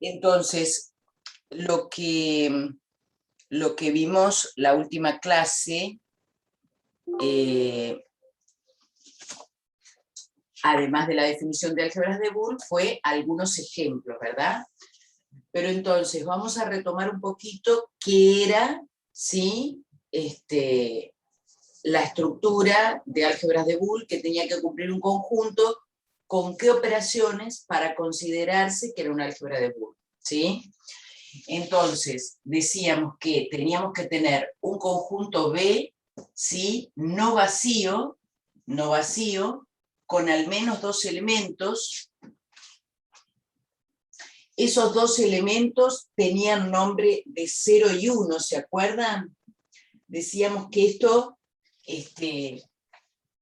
Entonces, lo que vimos la última clase, además de la definición de álgebras de Boole, fue algunos ejemplos, ¿verdad? Pero entonces vamos a retomar un poquito qué era, ¿sí? La estructura de álgebras de Boole, que tenía que cumplir un conjunto, con qué operaciones para considerarse que era una álgebra de Boole, ¿sí? Entonces, decíamos que teníamos que tener un conjunto B, ¿sí? No vacío, con al menos dos elementos. Esos dos elementos tenían nombre de 0 y 1, ¿se acuerdan? Decíamos que esto,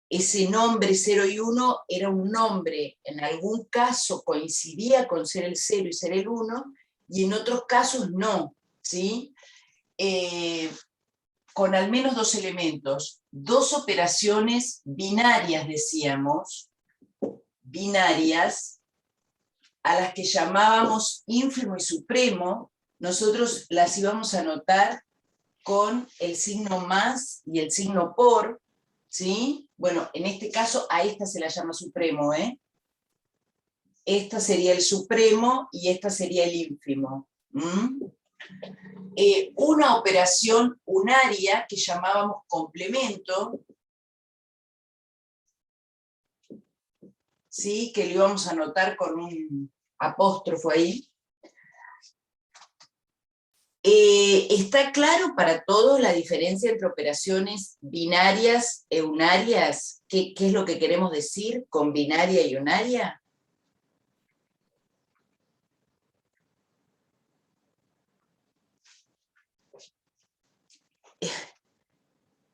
ese nombre 0 y 1 era un nombre, en algún caso coincidía con ser el 0 y ser el 1, y en otros casos no, ¿sí? Con al menos dos elementos, dos operaciones binarias, decíamos, binarias, a las que llamábamos ínfimo y supremo, nosotros las íbamos a anotar con el signo más y el signo por, ¿sí? Bueno, en este caso a esta se la llama supremo, ¿eh? Esta sería el supremo y esta sería el ínfimo. Una operación unaria que llamábamos complemento, ¿sí? Que lo íbamos a anotar con un apóstrofo ahí. ¿Está claro para todos la diferencia entre operaciones binarias e unarias? ¿Qué es lo que queremos decir con binaria y unaria?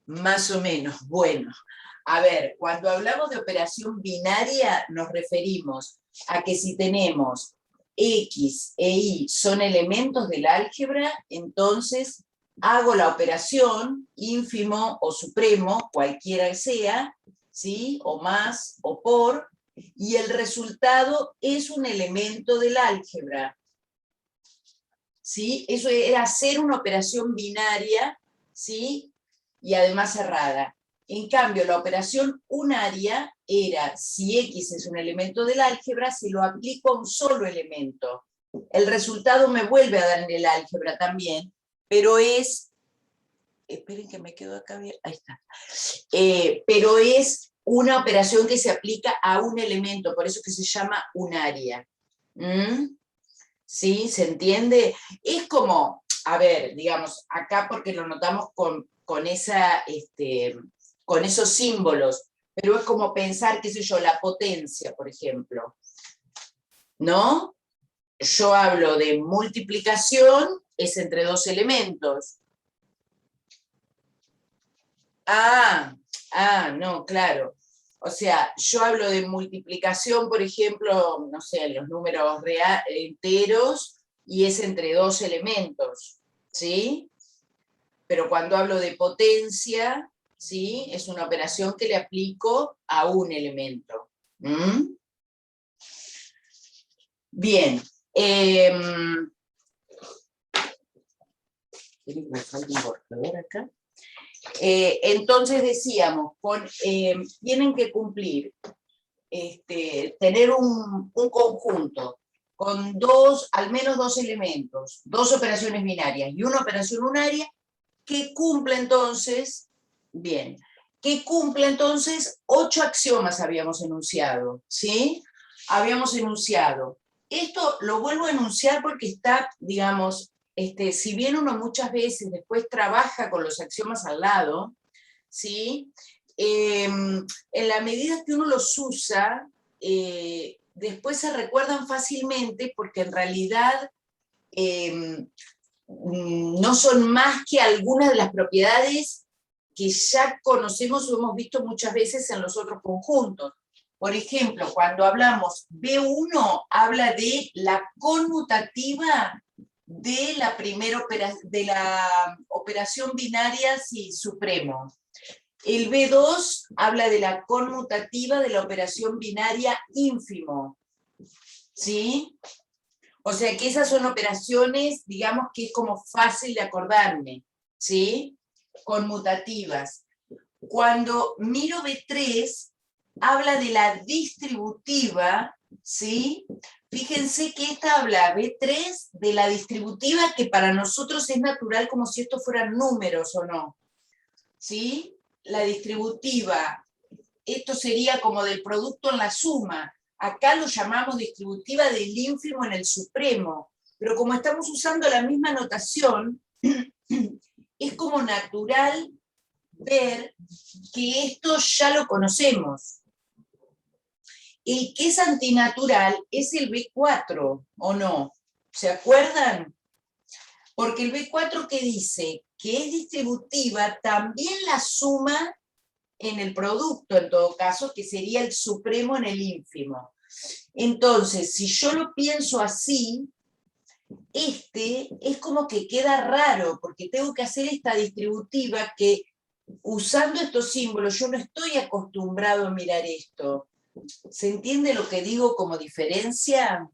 Más o menos, bueno. A ver, cuando hablamos de operación binaria nos referimos a que si tenemos X e Y son elementos del álgebra, entonces hago la operación ínfimo o supremo, cualquiera que sea, ¿sí? O más o por, y el resultado es un elemento del álgebra, ¿sí? Eso era hacer una operación binaria, ¿sí? Y además cerrada. En cambio, la operación unaria era, si X es un elemento del álgebra, se lo aplico a un solo elemento. El resultado me vuelve a dar en el álgebra también, pero es, esperen que me quedo acá bien, ahí está, pero es una operación que se aplica a un elemento, por eso que se llama unaria. ¿Sí? ¿Se entiende? Es como, a ver, digamos, acá porque lo notamos con esos símbolos, pero es como pensar, qué sé yo, la potencia, por ejemplo, ¿no? Yo hablo de multiplicación, es entre dos elementos. No, claro. O sea, yo hablo de multiplicación, por ejemplo, no sé, los números enteros, y es entre dos elementos, ¿sí? Pero cuando hablo de potencia, ¿sí? Es una operación que le aplico a un elemento. Bien. Me falta un borrador acá. Entonces decíamos, tienen que cumplir, tener un conjunto con al menos dos elementos, dos operaciones binarias y una operación unaria, que cumple entonces, bien, que cumple entonces 8 axiomas habíamos enunciado, ¿sí? Habíamos enunciado. Esto lo vuelvo a enunciar porque está, digamos, si bien uno muchas veces después trabaja con los axiomas al lado, ¿sí? En la medida que uno los usa, después se recuerdan fácilmente porque en realidad no son más que algunas de las propiedades que ya conocemos o hemos visto muchas veces en los otros conjuntos. Por ejemplo, cuando hablamos B1, habla de la conmutativa de la operación binaria si supremo. El B2 habla de la conmutativa de la operación binaria ínfimo. ¿Sí? O sea que esas son operaciones, digamos que es como fácil de acordarme, ¿sí? Conmutativas. Cuando miro B3, habla de la distributiva, ¿sí? Fíjense que esta habla, B3, de la distributiva que para nosotros es natural como si estos fueran números o no, ¿sí? La distributiva, esto sería como del producto en la suma. Acá lo llamamos distributiva del ínfimo en el supremo, pero como estamos usando la misma notación, es como natural ver que esto ya lo conocemos. El que es antinatural es el B4, ¿o no? ¿Se acuerdan? Porque el B4 que dice que es distributiva también la suma en el producto, en todo caso, que sería el supremo en el ínfimo. Entonces, si yo lo pienso así, este es como que queda raro, porque tengo que hacer esta distributiva que, usando estos símbolos, yo no estoy acostumbrado a mirar esto. ¿Se entiende lo que digo como diferencia?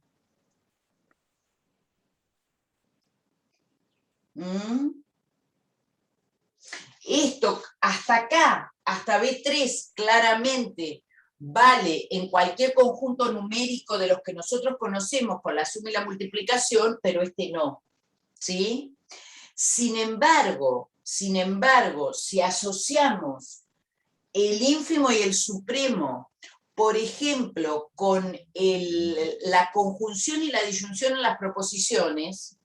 Esto, hasta acá, hasta B3, claramente, vale en cualquier conjunto numérico de los que nosotros conocemos con la suma y la multiplicación, pero este no, ¿sí? Sin embargo, si asociamos el ínfimo y el supremo, por ejemplo, con la conjunción y la disyunción en las proposiciones,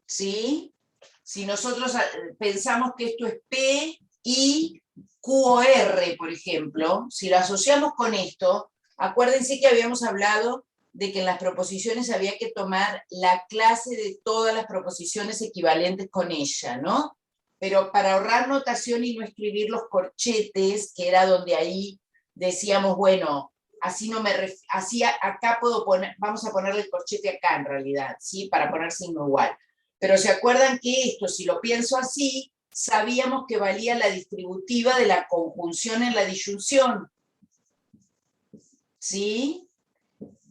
¿sí? Si nosotros pensamos que esto es P, I, Q o R, por ejemplo, si lo asociamos con esto, acuérdense que habíamos hablado de que en las proposiciones había que tomar la clase de todas las proposiciones equivalentes con ella, ¿no? Pero para ahorrar notación y no escribir los corchetes, que era donde ahí decíamos, bueno, así no me así acá puedo poner, vamos a ponerle el corchete acá en realidad, ¿sí? Para poner signo igual. Pero se acuerdan que esto, si lo pienso así, sabíamos que valía la distributiva de la conjunción en la disyunción, ¿sí?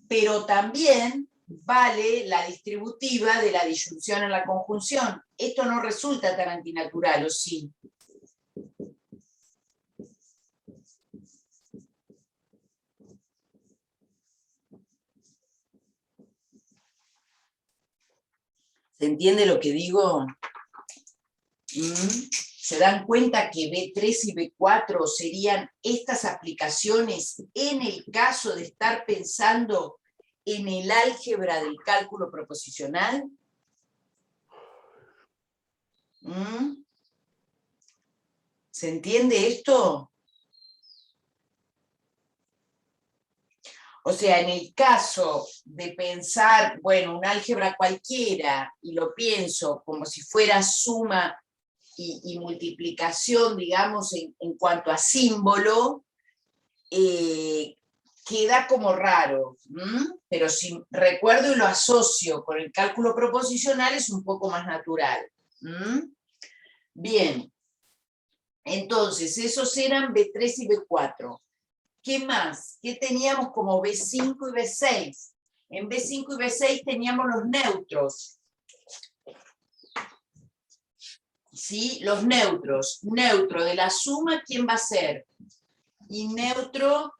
Pero también vale la distributiva de la disyunción en la conjunción. Esto no resulta tan antinatural, ¿o sí? ¿Se entiende lo que digo? ¿Se dan cuenta que B3 y B4 serían estas aplicaciones en el caso de estar pensando en el álgebra del cálculo proposicional? ¿Se entiende esto? O sea, en el caso de pensar, bueno, un álgebra cualquiera, y lo pienso como si fuera suma y multiplicación, digamos, en cuanto a símbolo, queda como raro, pero si recuerdo y lo asocio con el cálculo proposicional es un poco más natural. Bien, entonces esos eran B3 y B4. ¿Qué más? ¿Qué teníamos como B5 y B6? En B5 y B6 teníamos los neutros. ¿Sí? Los neutros. Neutro de la suma, ¿quién va a ser? Y neutro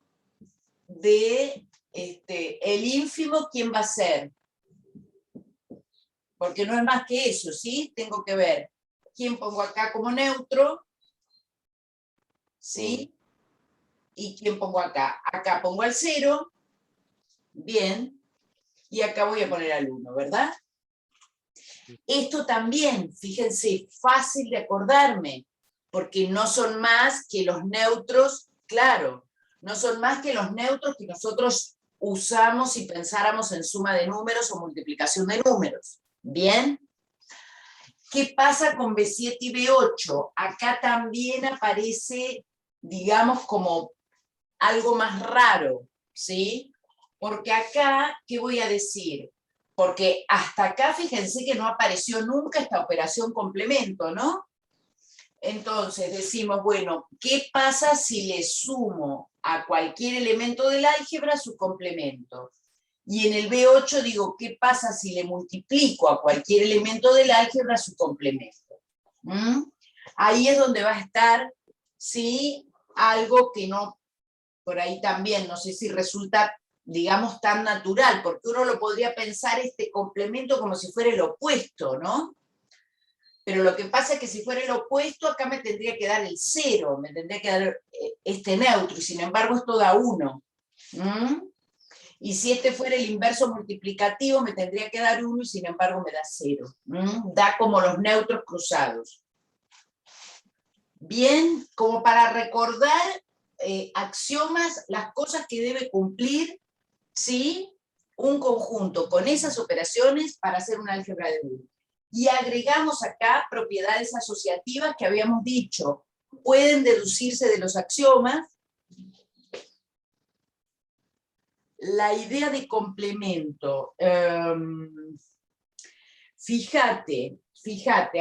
de el ínfimo, ¿quién va a ser? Porque no es más que eso, ¿sí? Tengo que ver quién pongo acá como neutro, ¿sí? ¿Y quién pongo acá? Acá pongo al 0, bien, y acá voy a poner al 1, ¿verdad? Esto también, fíjense, fácil de acordarme, porque no son más que los neutros, claro, no son más que los neutros que nosotros usamos si pensáramos en suma de números o multiplicación de números. ¿Bien? ¿Qué pasa con B7 y B8? Acá también aparece, digamos, como algo más raro, ¿sí? Porque acá, ¿qué voy a decir? Porque hasta acá, fíjense que no apareció nunca esta operación complemento, ¿no? Entonces decimos, bueno, ¿qué pasa si le sumo a cualquier elemento del álgebra su complemento? Y en el B8 digo, ¿qué pasa si le multiplico a cualquier elemento del álgebra su complemento? ¿Mm? Ahí es donde va a estar, ¿sí? Algo que no, por ahí también, no sé si resulta, digamos, tan natural, porque uno lo podría pensar este complemento como si fuera el opuesto, ¿no? Pero lo que pasa es que si fuera el opuesto, acá me tendría que dar el 0, me tendría que dar este neutro, y sin embargo esto da 1. ¿Mm? Y si este fuera el inverso multiplicativo, me tendría que dar 1 y sin embargo me da 0. ¿Mm? Da como los neutros cruzados. Bien, como para recordar axiomas, las cosas que debe cumplir, ¿sí? Un conjunto con esas operaciones para hacer un álgebra de Boole. Y agregamos acá propiedades asociativas que habíamos dicho, pueden deducirse de los axiomas. La idea de complemento, fíjate,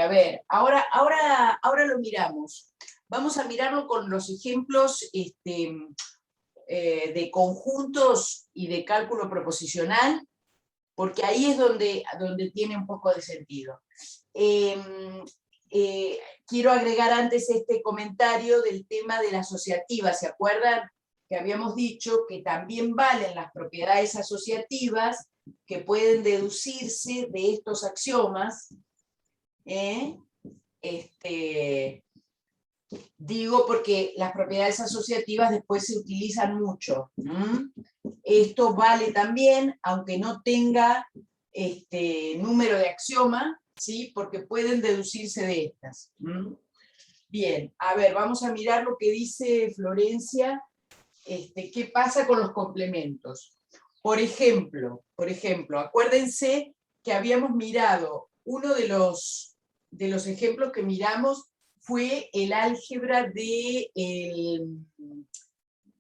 a ver, ahora lo miramos. Vamos a mirarlo con los ejemplos de conjuntos y de cálculo proposicional, porque ahí es donde tiene un poco de sentido. Quiero agregar antes este comentario del tema de la asociativa. ¿Se acuerdan que habíamos dicho que también valen las propiedades asociativas que pueden deducirse de estos axiomas? Digo porque las propiedades asociativas después se utilizan mucho. Esto vale también, aunque no tenga número de axioma, ¿sí? Porque pueden deducirse de estas. Bien, a ver, vamos a mirar lo que dice Florencia. ¿Qué pasa con los complementos? Por ejemplo, acuérdense que habíamos mirado, uno de los ejemplos que miramos fue el álgebra de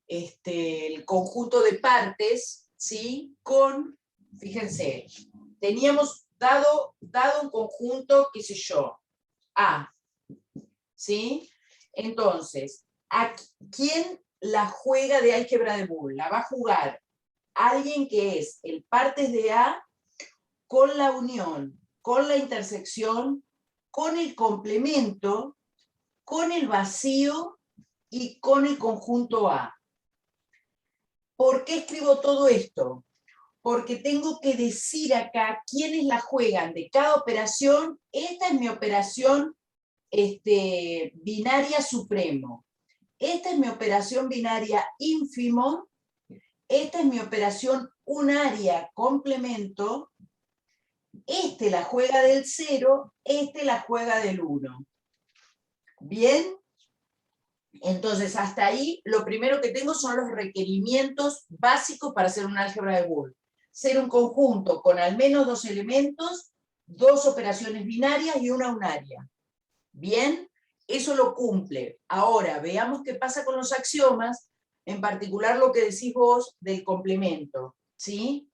el conjunto de partes, ¿sí? Fíjense, teníamos dado un conjunto, qué sé yo, A, ¿sí? Entonces, ¿quién la juega de álgebra de Boole? La va a jugar alguien que es el partes de A con la unión, con la intersección, con el complemento, con el vacío y con el conjunto A. ¿Por qué escribo todo esto? Porque tengo que decir acá quiénes la juegan de cada operación. Esta es mi operación binaria supremo. Esta es mi operación binaria ínfimo. Esta es mi operación unaria complemento. Este la juega del 0, este la juega del 1. ¿Bien? Entonces, hasta ahí, lo primero que tengo son los requerimientos básicos para hacer un álgebra de Boole. Ser un conjunto con al menos 2 elementos, 2 operaciones binarias y una unaria. ¿Bien? Eso lo cumple. Ahora, veamos qué pasa con los axiomas, en particular lo que decís vos del complemento. ¿Sí?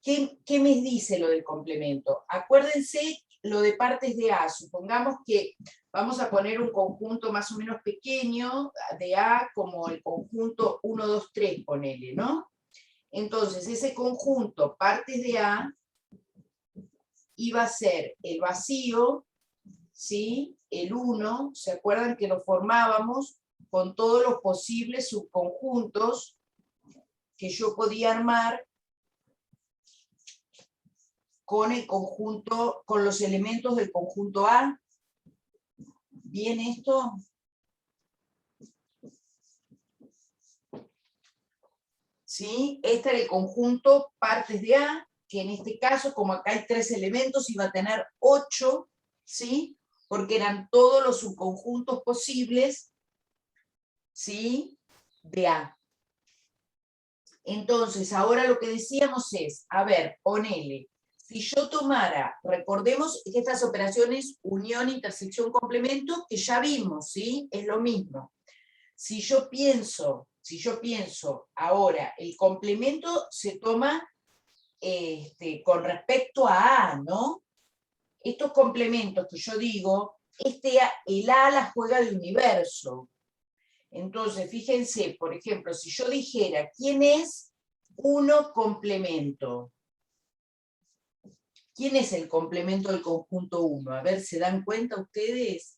¿Qué me dice lo del complemento? Acuérdense lo de partes de A. Supongamos que vamos a poner un conjunto más o menos pequeño de A como el conjunto 1, 2, 3, ponele, ¿no? Entonces, ese conjunto, partes de A, iba a ser el vacío, ¿sí? El 1, ¿se acuerdan que lo formábamos con todos los posibles subconjuntos que yo podía armar con el conjunto, con los elementos del conjunto A? ¿Bien esto? ¿Sí? Este era el conjunto partes de A, que en este caso, como acá hay 3 elementos, iba a tener 8, ¿sí? Porque eran todos los subconjuntos posibles, ¿sí? De A. Entonces, ahora lo que decíamos es, a ver, ponele, si yo tomara, recordemos que estas operaciones unión, intersección, complemento, que ya vimos, ¿sí? Es lo mismo. Si yo pienso ahora, el complemento se toma con respecto a A, ¿no? Estos complementos que yo digo, el A la juega de universo. Entonces, fíjense, por ejemplo, si yo dijera, ¿quién es 1 complemento. ¿Quién es el complemento del conjunto 1? A ver, ¿se dan cuenta ustedes?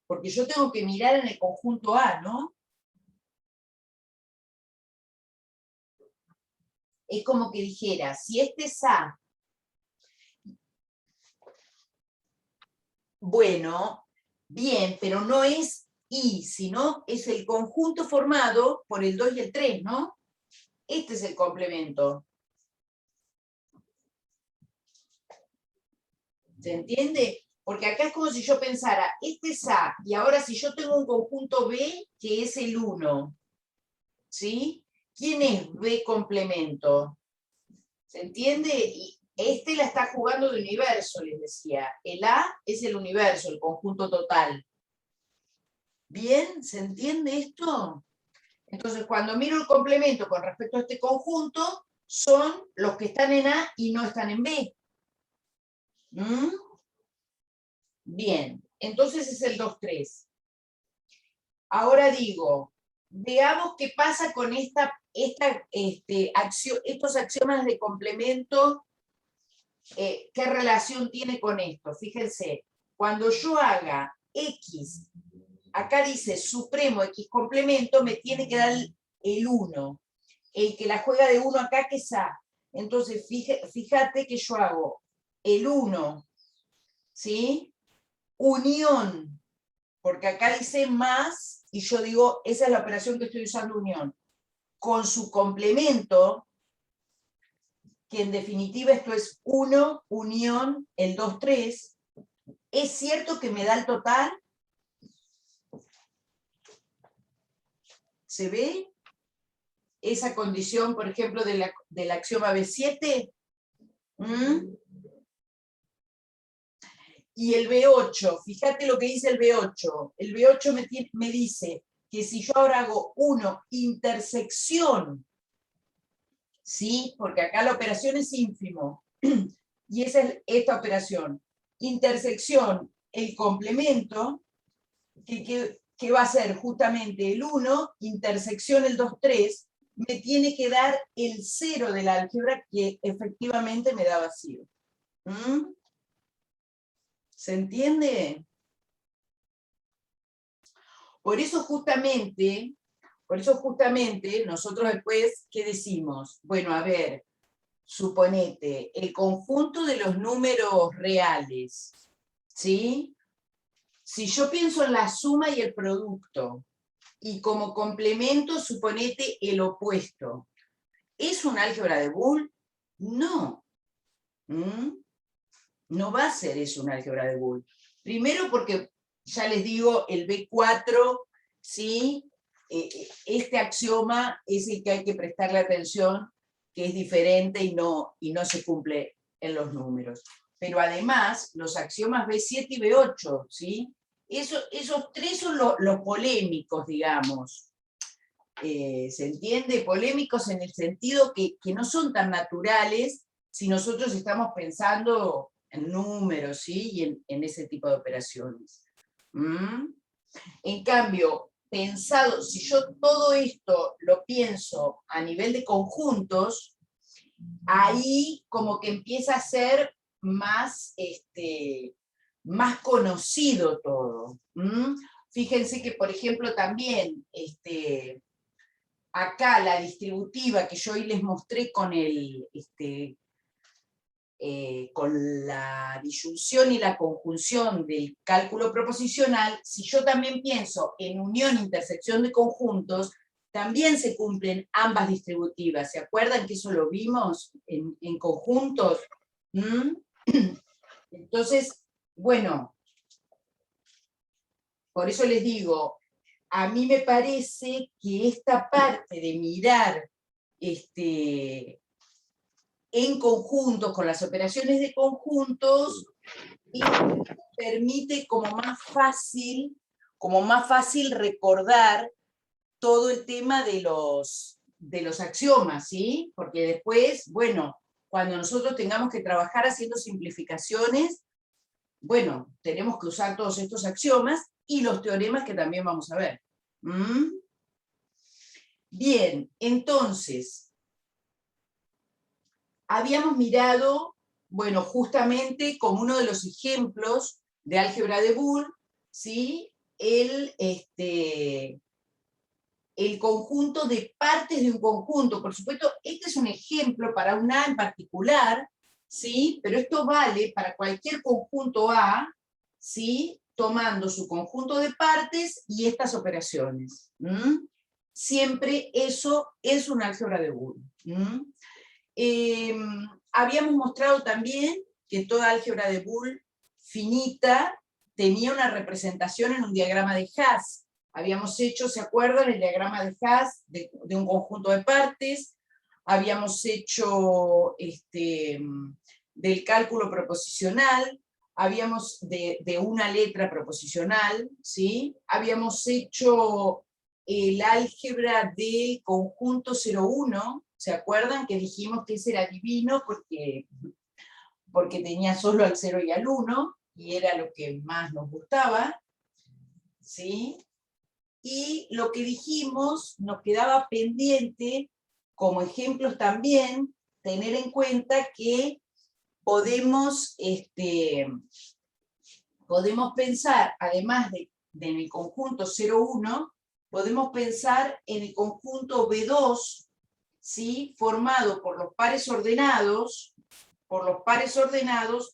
Porque yo tengo que mirar en el conjunto A, ¿no? Es como que dijera, si este es A, bueno, bien, pero no es I, sino es el conjunto formado por el 2 y el 3, ¿no? Este es el complemento. ¿Se entiende? Porque acá es como si yo pensara, este es A, y ahora si yo tengo un conjunto B, que es el 1, ¿sí? ¿Quién es B complemento? ¿Se entiende? Y este la está jugando de universo, les decía. El A es el universo, el conjunto total. ¿Bien? ¿Se entiende esto? Entonces, cuando miro el complemento con respecto a este conjunto, son los que están en A y no están en B. ¿Mm? Bien, entonces es el 2, 3. Ahora digo, veamos qué pasa con estos axiomas de complemento, qué relación tiene con esto. Fíjense, cuando yo haga X, acá dice supremo X complemento, me tiene que dar el 1. El que la juega de 1 acá, que es A. Entonces, fíjate que yo hago el 1, ¿sí? Unión, porque acá dice más, y yo digo, esa es la operación que estoy usando, unión, con su complemento, que en definitiva esto es 1, unión, el 2, 3, ¿es cierto que me da el total? ¿Se ve? Esa condición, por ejemplo, del axioma B7. Y el B8, fíjate lo que dice el B8. El B8 me dice que si yo ahora hago 1 intersección, ¿sí? Porque acá la operación es ínfimo, y esa es esta operación. Intersección, el complemento, que va a ser justamente el 1, intersección el 2, 3, me tiene que dar el 0 del álgebra, que efectivamente me da vacío. ¿Mm? ¿Se entiende? Por eso justamente nosotros después, ¿qué decimos? Bueno, a ver, suponete, el conjunto de los números reales, ¿sí? Si yo pienso en la suma y el producto, y como complemento, suponete el opuesto, ¿es un álgebra de Boole? No. No va a ser eso un álgebra de Boole. Primero porque, ya les digo, el B4, ¿sí? Este axioma es el que hay que prestarle atención, que es diferente y no se cumple en los números. Pero además, los axiomas B7 y B8, ¿sí? Esos tres son los polémicos, digamos. ¿Se entiende? Polémicos en el sentido que no son tan naturales si nosotros estamos pensando en números, ¿sí? Y en ese tipo de operaciones. En cambio, pensado, si yo todo esto lo pienso a nivel de conjuntos, ahí como que empieza a ser más, más conocido todo. Fíjense que, por ejemplo, también acá la distributiva que yo hoy les mostré con con la disyunción y la conjunción del cálculo proposicional, si yo también pienso en unión e intersección de conjuntos, también se cumplen ambas distributivas. ¿Se acuerdan que eso lo vimos en conjuntos? Entonces, bueno, por eso les digo, a mí me parece que esta parte de mirar en conjuntos, con las operaciones de conjuntos, permite como más fácil recordar todo el tema de los axiomas, ¿sí? Porque después, bueno, cuando nosotros tengamos que trabajar haciendo simplificaciones, bueno, tenemos que usar todos estos axiomas y los teoremas que también vamos a ver. ¿Mm? Bien, entonces, habíamos mirado, bueno, justamente como uno de los ejemplos de álgebra de Boole, ¿sí? El conjunto de partes de un conjunto. Por supuesto, este es un ejemplo para un A en particular, ¿sí? Pero esto vale para cualquier conjunto A, ¿sí? Tomando su conjunto de partes y estas operaciones. ¿Mm? Siempre eso es un álgebra de Boole. ¿Mm? Habíamos mostrado también que toda álgebra de Boole finita tenía una representación en un diagrama de Haas. Habíamos hecho, ¿se acuerdan? El diagrama de Haas de un conjunto de partes. Habíamos hecho del cálculo proposicional, habíamos de una letra proposicional, ¿sí? Habíamos hecho el álgebra del conjunto 0,1, ¿se acuerdan que dijimos que ese era divino porque tenía solo al 0 y al 1, y era lo que más nos gustaba, ¿sí? Y lo que dijimos, nos quedaba pendiente, como ejemplos también, tener en cuenta que podemos pensar, además de en el conjunto 0,1, podemos pensar en el conjunto B2, ¿sí? Formado por los pares ordenados,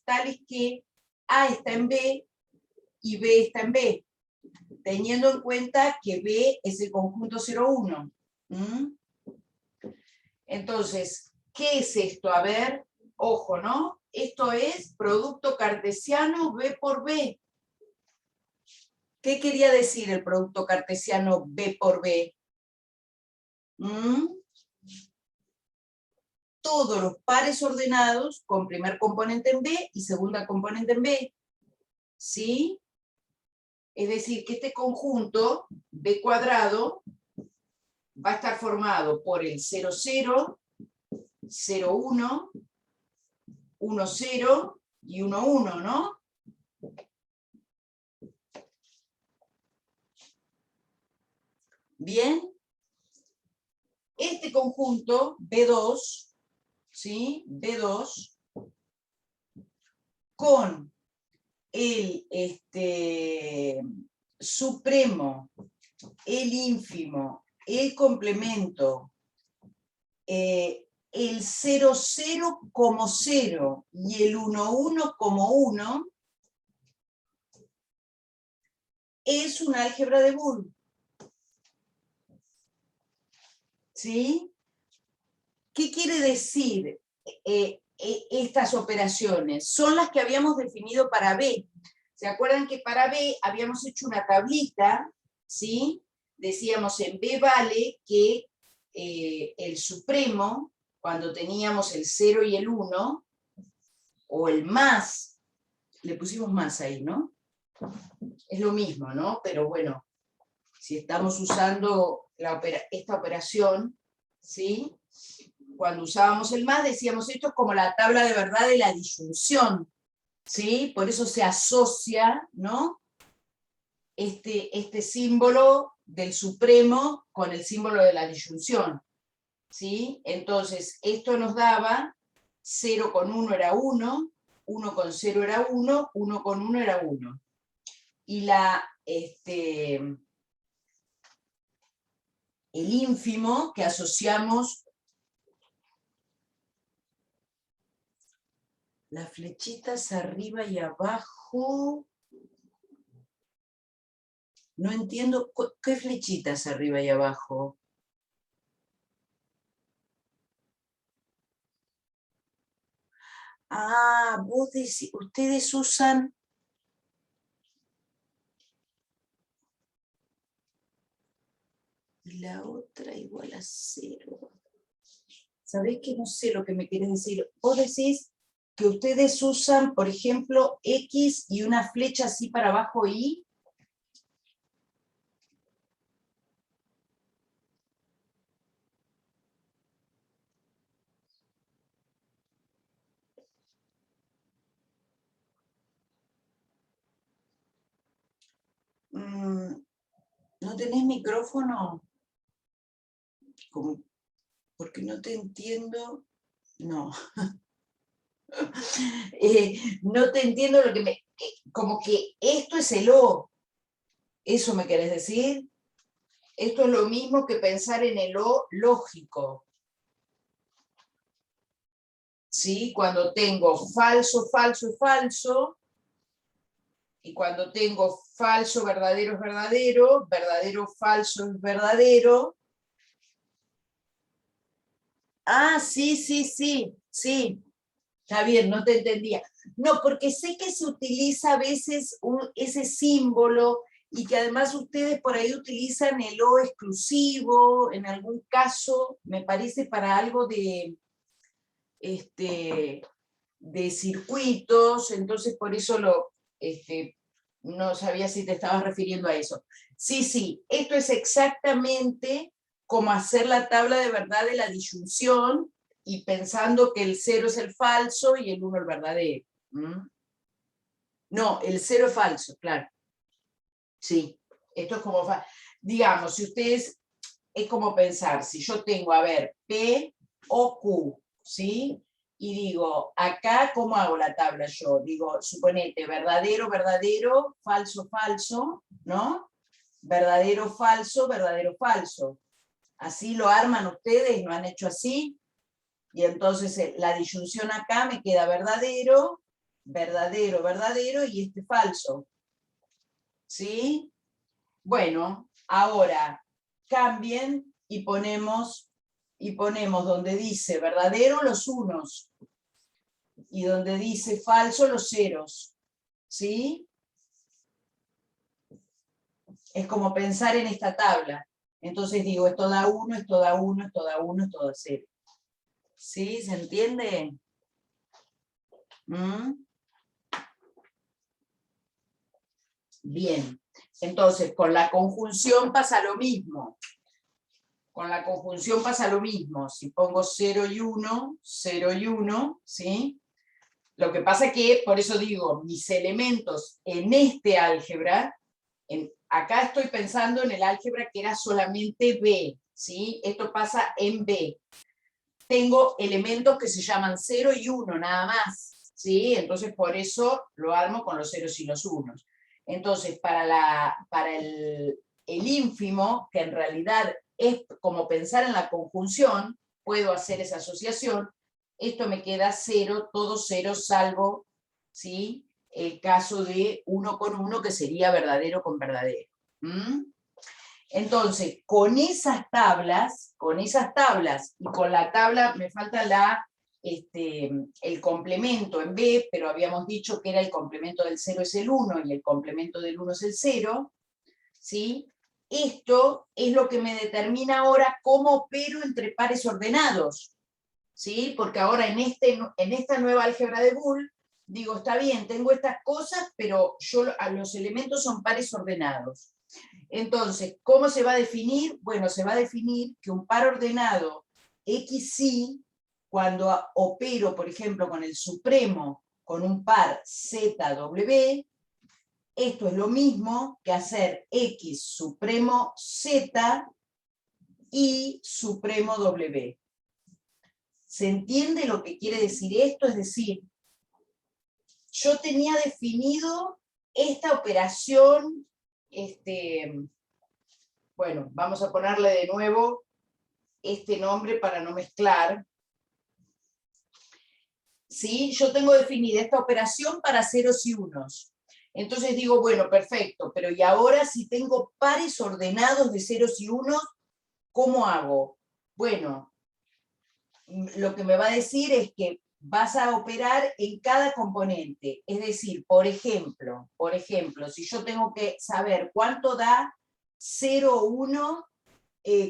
tales que A está en B y B está en B, teniendo en cuenta que B es el conjunto 0,1. ¿Mm? Entonces, ¿qué es esto? A ver, ojo, ¿no? Esto es producto cartesiano B por B. ¿Qué quería decir el producto cartesiano B por B? ¿Mm? Todos los pares ordenados con primer componente en B y segunda componente en B. ¿Sí? Es decir, que este conjunto B cuadrado va a estar formado por el 0, 0, 0, 1, 1, 0 y 1, 1, ¿no? Bien. Este conjunto B2, ¿sí? B2, con el supremo, el ínfimo, el complemento, el 0, 0 como 0 y el 1, 1 como 1, es un álgebra de Boole. ¿Sí? ¿Qué quiere decir estas operaciones? Son las que habíamos definido para B. ¿Se acuerdan que para B habíamos hecho una tablita? ¿Sí? Decíamos en B vale que el supremo, cuando teníamos el 0 y el 1, o el más, le pusimos más ahí, ¿no? Es lo mismo, ¿no? Pero bueno, si estamos usando esta operación, ¿sí? Cuando usábamos el más decíamos esto es como la tabla de verdad de la disyunción, ¿sí? Por eso se asocia, ¿no? Este símbolo del supremo con el símbolo de la disyunción, ¿sí? Entonces, esto nos daba 0 con 1 era 1, 1 con 0 era 1, 1 con 1 era 1. Y el ínfimo que asociamos, las flechitas arriba y abajo, no entiendo, ¿qué flechitas arriba y abajo? Ah, vos decís, ustedes usan la otra igual a 0. ¿Sabés que no sé lo que me querés decir? Vos decís que ustedes usan, por ejemplo, X y una flecha así para abajo Y. ¿No tenés micrófono? ¿Cómo? Porque no te entiendo. No. No te entiendo lo que me... como que esto es el O. ¿Eso me querés decir? Esto es lo mismo que pensar en el O lógico. ¿Sí? Cuando tengo falso, falso y falso, y cuando tengo falso, verdadero es verdadero, verdadero, falso es verdadero. Ah, sí, sí, sí, sí. Está bien, no te entendía. No, porque sé que se utiliza a veces ese símbolo y que además ustedes por ahí utilizan el O exclusivo, en algún caso, me parece para algo de circuitos, entonces por eso no sabía si te estabas refiriendo a eso. Sí, sí, esto es exactamente como hacer la tabla de verdad de la disyunción y pensando que el 0 es el falso y el 1 el verdadero. ¿Mm? No, el 0 es falso, claro. Sí, esto es como, digamos, si ustedes, es como pensar, si yo tengo, a ver, P o Q, ¿sí? Y digo, acá, ¿cómo hago la tabla yo? Digo, suponete, verdadero, verdadero, falso, falso, ¿no? Verdadero, falso, verdadero, falso. Así lo arman ustedes, ¿lo han hecho así? Y entonces la disyunción acá me queda verdadero, verdadero, verdadero y este falso. ¿Sí? Bueno, ahora cambien y ponemos donde dice verdadero los unos y donde dice falso los ceros. ¿Sí? Es como pensar en esta tabla. Entonces digo, esto da 1, esto da 1, esto da 1, esto da 0. ¿Sí? ¿Se entiende? ¿Mm? Bien. Entonces, con la conjunción pasa lo mismo. Con la conjunción pasa lo mismo. Si pongo 0 y 1, 0 y 1, ¿sí? Lo que pasa es que, por eso digo, mis elementos en este álgebra, acá estoy pensando en el álgebra que era solamente B, ¿sí? Esto pasa en B. Tengo elementos que se llaman 0 y 1, nada más, ¿sí? Entonces, por eso lo armo con los ceros y los unos. Entonces, para el ínfimo, que en realidad es como pensar en la conjunción, puedo hacer esa asociación, esto me queda 0, todo 0, salvo, ¿sí?, el caso de 1 con 1, que sería verdadero con verdadero. ¿Mm? Entonces, con esas tablas y con la tabla, me falta el complemento en B, pero habíamos dicho que era el complemento del 0 es el 1 y el complemento del 1 es el 0, ¿sí? Esto es lo que me determina ahora cómo opero entre pares ordenados, ¿sí? Porque ahora en esta nueva álgebra de Boole, digo, está bien, tengo estas cosas, pero los elementos son pares ordenados. Entonces, ¿cómo se va a definir? Bueno, se va a definir que un par ordenado XY, cuando opero, por ejemplo, con el supremo, con un par ZW, esto es lo mismo que hacer X supremo Z y supremo W. ¿Se entiende lo que quiere decir esto? Es decir, yo tenía definido esta operación, bueno, vamos a ponerle de nuevo este nombre para no mezclar. ¿Sí? Yo tengo definida esta operación para ceros y unos. Entonces digo, bueno, perfecto, pero ¿y ahora si tengo pares ordenados de ceros y unos, cómo hago? Bueno, lo que me va a decir es que vas a operar en cada componente. Es decir, por ejemplo, si yo tengo que saber cuánto da 0, 1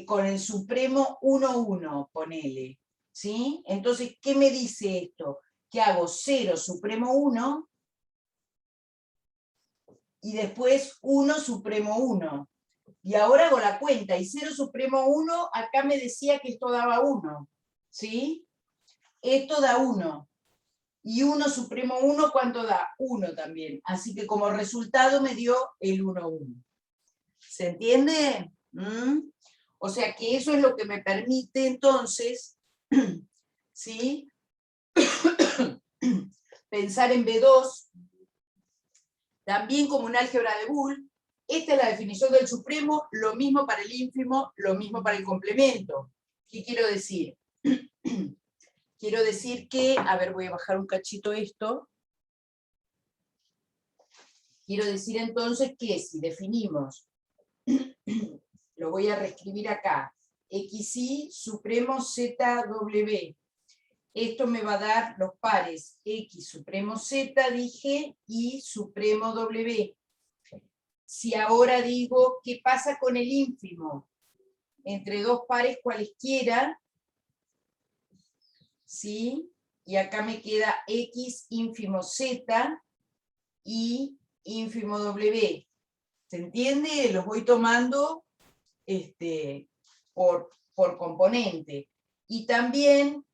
con el supremo 1, 1, ponele. ¿Sí? Entonces, ¿qué me dice esto? Que hago 0 supremo 1 y después 1 supremo 1. Y ahora hago la cuenta, y 0 supremo 1, acá me decía que esto daba 1. ¿Sí? Esto da 1. Y 1 supremo 1, ¿cuánto da? 1 también. Así que como resultado me dio el 1, 1. ¿Se entiende? O sea que eso es lo que me permite entonces, ¿sí? Pensar en B2, también como un álgebra de Boole. Esta es la definición del supremo, lo mismo para el ínfimo, lo mismo para el complemento. ¿Qué quiero decir? Quiero decir que, a ver, voy a bajar un cachito esto. Quiero decir entonces que si definimos, lo voy a reescribir acá, xy supremo zw, esto me va a dar los pares x supremo z, dije, y supremo w. Si ahora digo, ¿qué pasa con el ínfimo? Entre dos pares cualesquiera, ¿sí? Y acá me queda x ínfimo z y ínfimo w. ¿Se entiende? Los voy tomando por componente. Y también,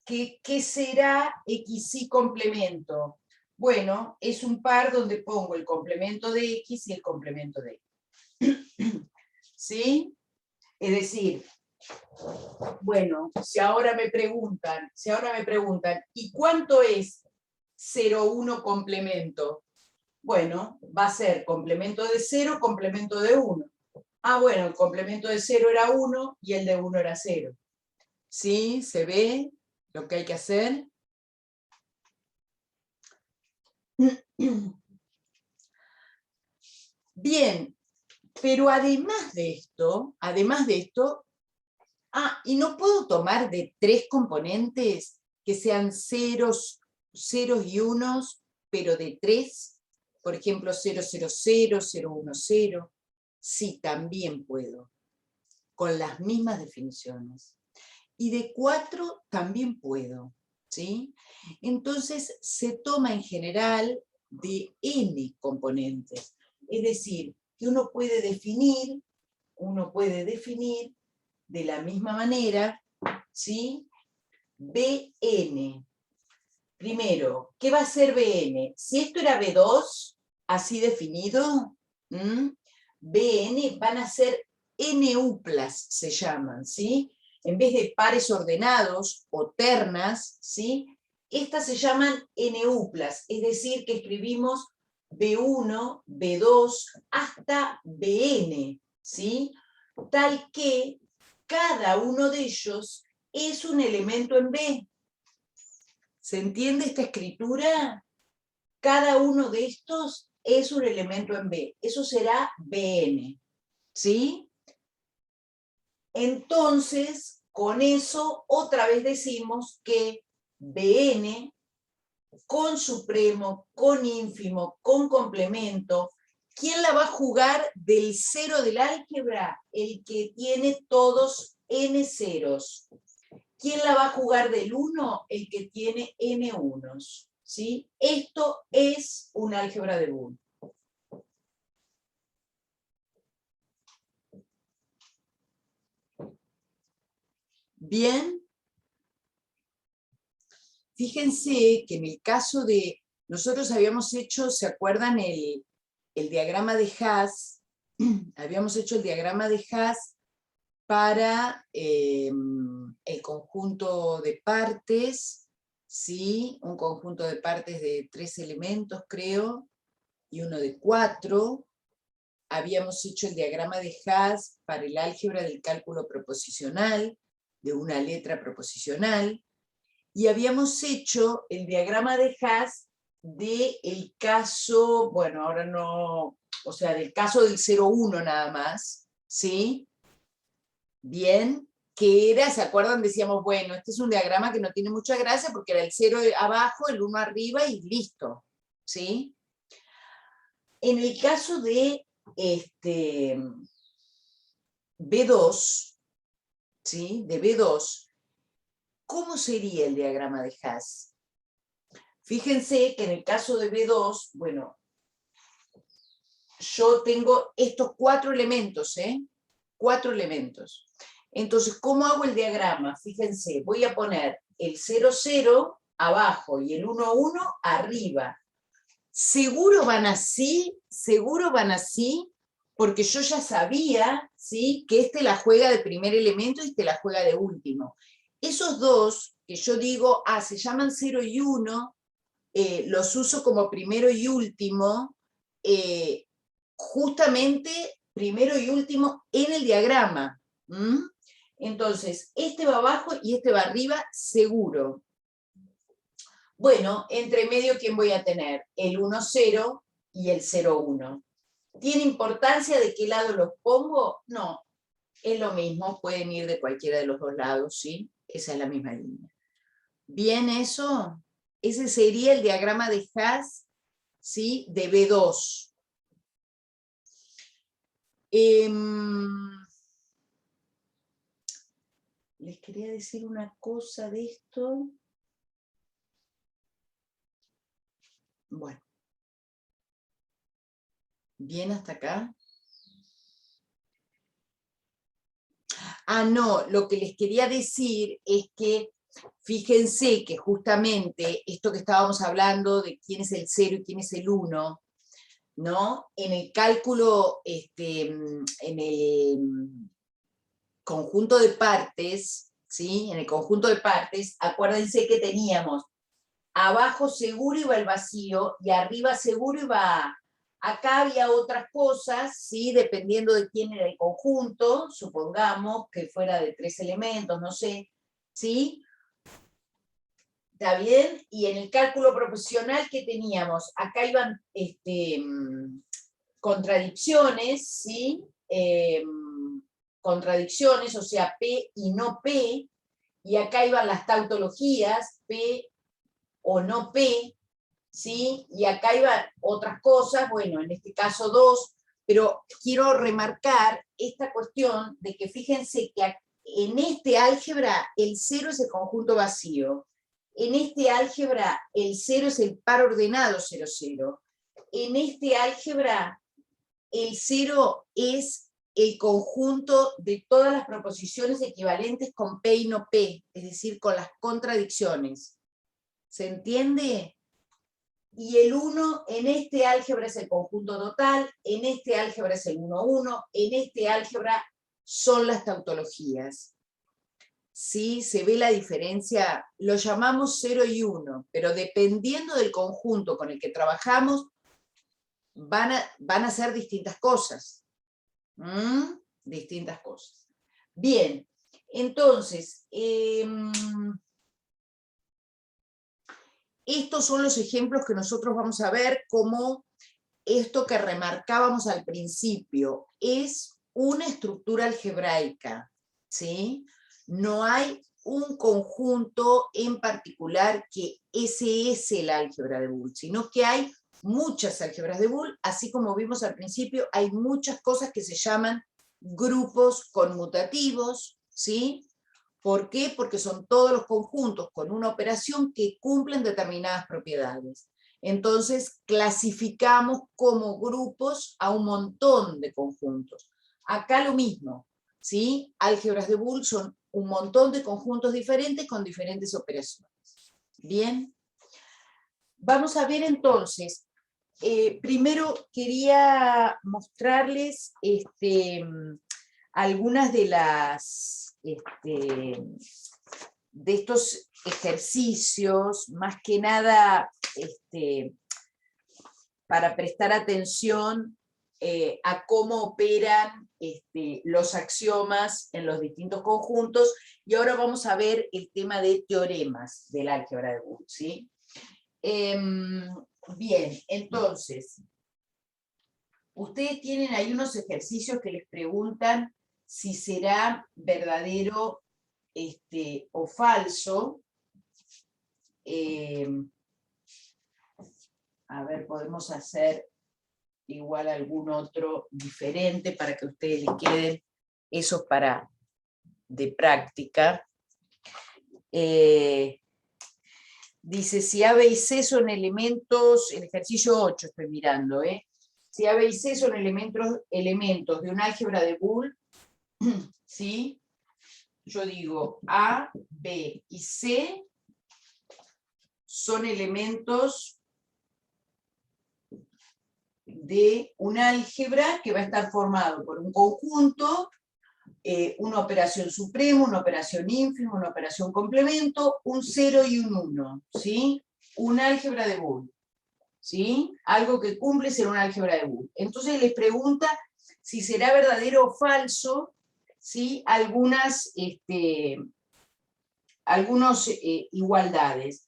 ¿qué será xy complemento? Bueno, es un par donde pongo el complemento de x y el complemento de y. ¿Sí? Es decir, bueno, si ahora me preguntan, ¿y cuánto es 0,1 complemento? Bueno, va a ser complemento de 0, complemento de 1. Ah, bueno, el complemento de 0 era 1 y el de 1 era 0. ¿Sí? ¿Se ve lo que hay que hacer? Bien, pero además de esto, y no puedo tomar de 3 componentes que sean ceros y unos, pero de 3, por ejemplo 0, 0, 0, 0, 1, 0. Sí, también puedo, con las mismas definiciones. Y de 4 también puedo, ¿sí? Entonces se toma en general de n componentes. Es decir, que uno puede definir de la misma manera, ¿sí? Bn. Primero, ¿qué va a ser Bn? Si esto era B2, así definido, Bn van a ser NUplas, se llaman, ¿sí? En vez de pares ordenados o ternas, ¿sí? Estas se llaman NUplas, es decir, que escribimos B1, B2, hasta Bn, ¿sí? Tal que cada uno de ellos es un elemento en B. ¿Se entiende esta escritura? Cada uno de estos es un elemento en B. Eso será Bn. ¿Sí? Entonces, con eso, otra vez decimos que Bn, con supremo, con ínfimo, con complemento, ¿quién la va a jugar del cero del álgebra? El que tiene todos n ceros. ¿Quién la va a jugar del 1? El que tiene n unos. ¿Sí? Esto es un álgebra de Boole. Bien. Fíjense que en el caso de... Nosotros habíamos hecho, ¿se acuerdan el diagrama de Haas? Habíamos hecho el diagrama de Haas para el conjunto de partes, ¿sí? Un conjunto de partes de 3 elementos, creo, y uno de 4. Habíamos hecho el diagrama de Haas para el álgebra del cálculo proposicional, de una letra proposicional, y habíamos hecho el diagrama de Haas del caso, bueno, ahora no, o sea, del caso del 0,1 nada más, ¿sí? Bien, que era, ¿se acuerdan? Decíamos, bueno, este es un diagrama que no tiene mucha gracia porque era el 0 abajo, el 1 arriba y listo, ¿sí? En el caso de B2, ¿sí? De B2, ¿cómo sería el diagrama de Haas? Fíjense que en el caso de B2, bueno, yo tengo estos 4 elementos, 4 elementos. Entonces, ¿cómo hago el diagrama? Fíjense, voy a poner el 0, 0 abajo y el 1, 1 arriba. ¿Seguro van así? porque yo ya sabía, ¿sí?, que este la juega de primer elemento y este la juega de último. Esos dos, que yo digo, se llaman 0 y 1, los uso como primero y último, justamente primero y último en el diagrama. Entonces, este va abajo y este va arriba, seguro. Bueno, entre medio, ¿quién voy a tener? El 1, 0 y el 0, 1. ¿Tiene importancia de qué lado los pongo? No, es lo mismo, pueden ir de cualquiera de los dos lados, ¿sí? Esa es la misma línea. ¿Bien eso? Ese sería el diagrama de Haas, ¿sí?, de B2. Les quería decir una cosa de esto. Bueno. ¿Bien hasta acá? No, lo que les quería decir es que fíjense que justamente esto que estábamos hablando de quién es el 0 y quién es el 1, ¿no? En el cálculo, en el conjunto de partes, ¿sí? En el conjunto de partes, acuérdense que teníamos abajo seguro iba el vacío y arriba seguro iba A. Acá había otras cosas, ¿sí?, dependiendo de quién era el conjunto, supongamos que fuera de 3 elementos, no sé, ¿sí? ¿Está bien? Y en el cálculo proporcional, ¿qué teníamos? Acá iban contradicciones, ¿sí? Contradicciones, o sea, P y no P, y acá iban las tautologías, P o no P, ¿sí? Y acá iban otras cosas, bueno, en este caso 2, pero quiero remarcar esta cuestión de que fíjense que en este álgebra el 0 es el conjunto vacío, en este álgebra el 0 es el par ordenado 0, 0, en este álgebra el 0 es el conjunto de todas las proposiciones equivalentes con P y no P, es decir, con las contradicciones. ¿Se entiende? Y el 1 en este álgebra es el conjunto total, en este álgebra es el 1, 1, en este álgebra son las tautologías. ¿Sí? Se ve la diferencia, lo llamamos 0 y 1, pero dependiendo del conjunto con el que trabajamos, van a ser distintas cosas. Distintas cosas. Bien, entonces, estos son los ejemplos que nosotros vamos a ver, como esto que remarcábamos al principio, es una estructura algebraica, ¿sí? No hay un conjunto en particular que ese es el álgebra de Boole, sino que hay muchas álgebras de Boole, así como vimos al principio, hay muchas cosas que se llaman grupos conmutativos, ¿sí? ¿Por qué? Porque son todos los conjuntos con una operación que cumplen determinadas propiedades. Entonces, clasificamos como grupos a un montón de conjuntos. Acá lo mismo, ¿sí? Álgebras de Boole son un montón de conjuntos diferentes con diferentes operaciones. Bien. Vamos a ver entonces. Primero quería mostrarles algunas de las de estos ejercicios, más que nada para prestar atención a cómo operan los axiomas en los distintos conjuntos, y ahora vamos a ver el tema de teoremas del álgebra de Boole, ¿sí? Bien, entonces, ustedes tienen ahí unos ejercicios que les preguntan si será verdadero o falso. A ver, podemos hacer igual algún otro diferente para que a ustedes les queden esos para de práctica. Dice, si A, B y C son elementos, el ejercicio 8 estoy mirando, si A, B y C son elementos de un álgebra de Boole, ¿sí? Yo digo A, B y C son elementos de un álgebra que va a estar formado por un conjunto, una operación suprema, una operación ínfima, una operación complemento, un 0 y un 1, ¿sí? Un álgebra de Boole, ¿sí? Algo que cumple ser un álgebra de Boole. Entonces les pregunta si será verdadero o falso, ¿sí? Algunas igualdades.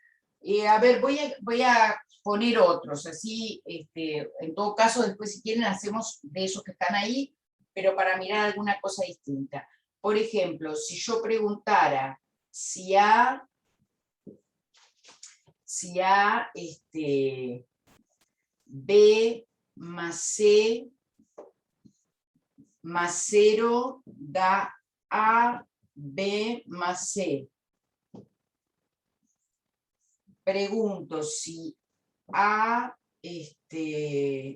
A ver, voy a poner otros, así, en todo caso, después si quieren hacemos de esos que están ahí, pero para mirar alguna cosa distinta. Por ejemplo, si yo preguntara si B más C más 0 da A, B más C. Pregunto si A,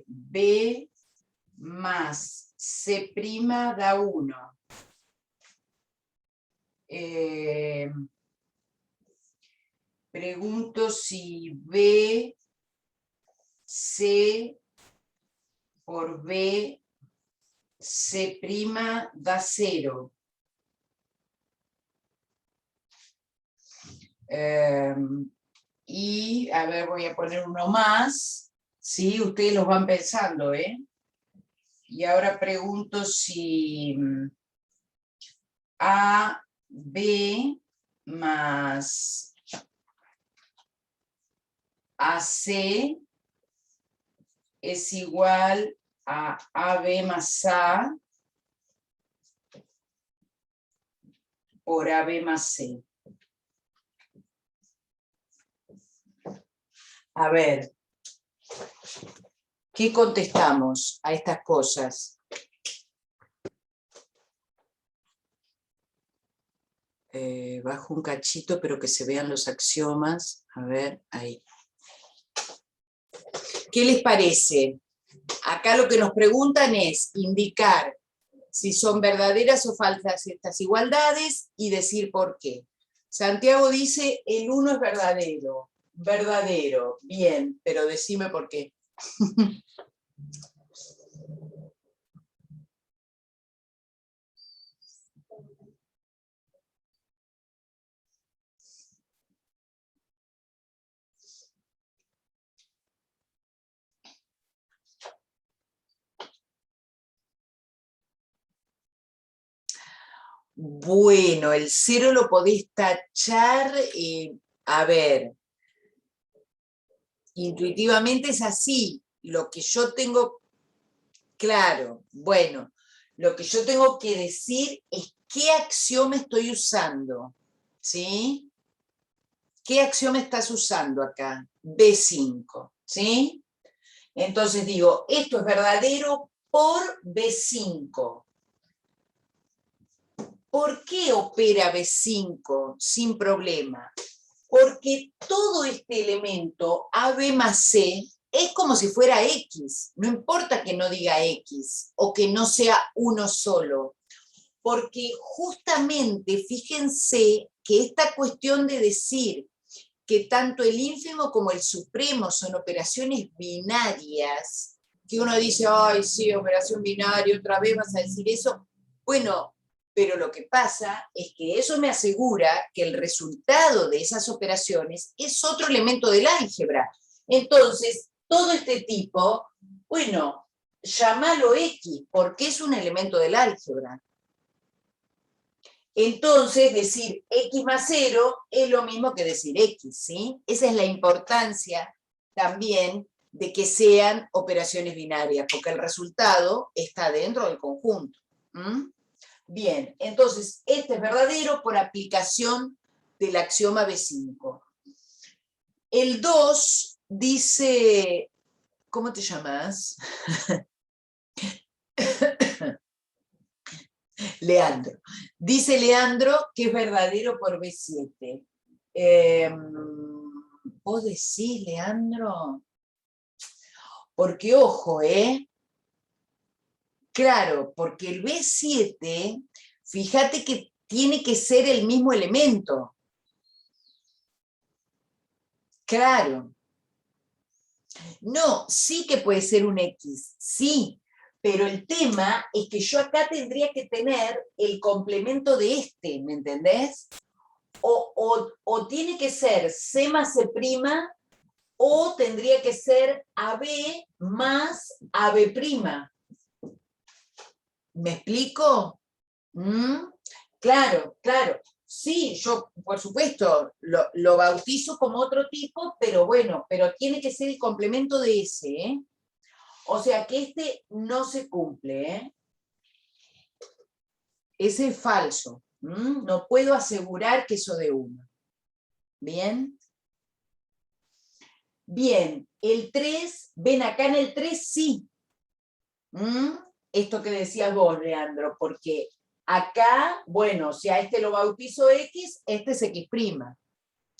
B más C' da 1. Pregunto si B, C por B, C' da 0. Y, a ver, voy a poner uno más. Sí, ustedes los van pensando, ¿eh? Y ahora pregunto si A, B más AC es igual a AB más A por AB más C. A ver, ¿qué contestamos a estas cosas? Bajo un cachito, pero que se vean los axiomas. A ver, ahí. ¿Qué les parece? Acá lo que nos preguntan es indicar si son verdaderas o falsas estas igualdades y decir por qué. Santiago dice, el 1 es verdadero. Verdadero, bien, pero decime por qué. Bueno, el 0 lo podés tachar, a ver, intuitivamente es así. Lo que yo tengo claro, bueno, lo que yo tengo que decir es qué axioma estoy usando, ¿sí? ¿Qué axioma estás usando acá? B5, ¿sí? Entonces digo, esto es verdadero por B5. ¿Por qué opera B5 sin problema? Porque todo este elemento AB más C es como si fuera X, no importa que no diga X o que no sea uno solo, porque justamente fíjense que esta cuestión de decir que tanto el ínfimo como el supremo son operaciones binarias, que uno dice, ay, sí, operación binaria, otra vez vas a decir eso. Bueno, pero lo que pasa es que eso me asegura que el resultado de esas operaciones es otro elemento del álgebra. Entonces, todo este tipo, bueno, llámalo X, porque es un elemento del álgebra. Entonces, decir X más 0 es lo mismo que decir X, ¿sí? Esa es la importancia también de que sean operaciones binarias, porque el resultado está dentro del conjunto. Bien, entonces, este es verdadero por aplicación del axioma B5. El 2 dice, ¿cómo te llamas? Leandro. Dice Leandro que es verdadero por B7. ¿Vos decís, Leandro? Porque, ojo, claro, porque el B7, fíjate que tiene que ser el mismo elemento. Claro. No, sí que puede ser un X, sí, pero el tema es que yo acá tendría que tener el complemento de este, ¿me entendés? O tiene que ser C más C', o tendría que ser AB más AB'. ¿Me explico? ¿Mm? Claro, claro. Sí, yo, por supuesto, lo bautizo como otro tipo, pero bueno, pero tiene que ser el complemento de ese, ¿eh? O sea que este no se cumple, ¿eh? Ese es falso. No puedo asegurar que eso de uno. ¿Bien? Bien, el 3, ven acá en el 3 sí. Esto que decías vos, Leandro, porque acá, bueno, si a este lo bautizo X, este es X'.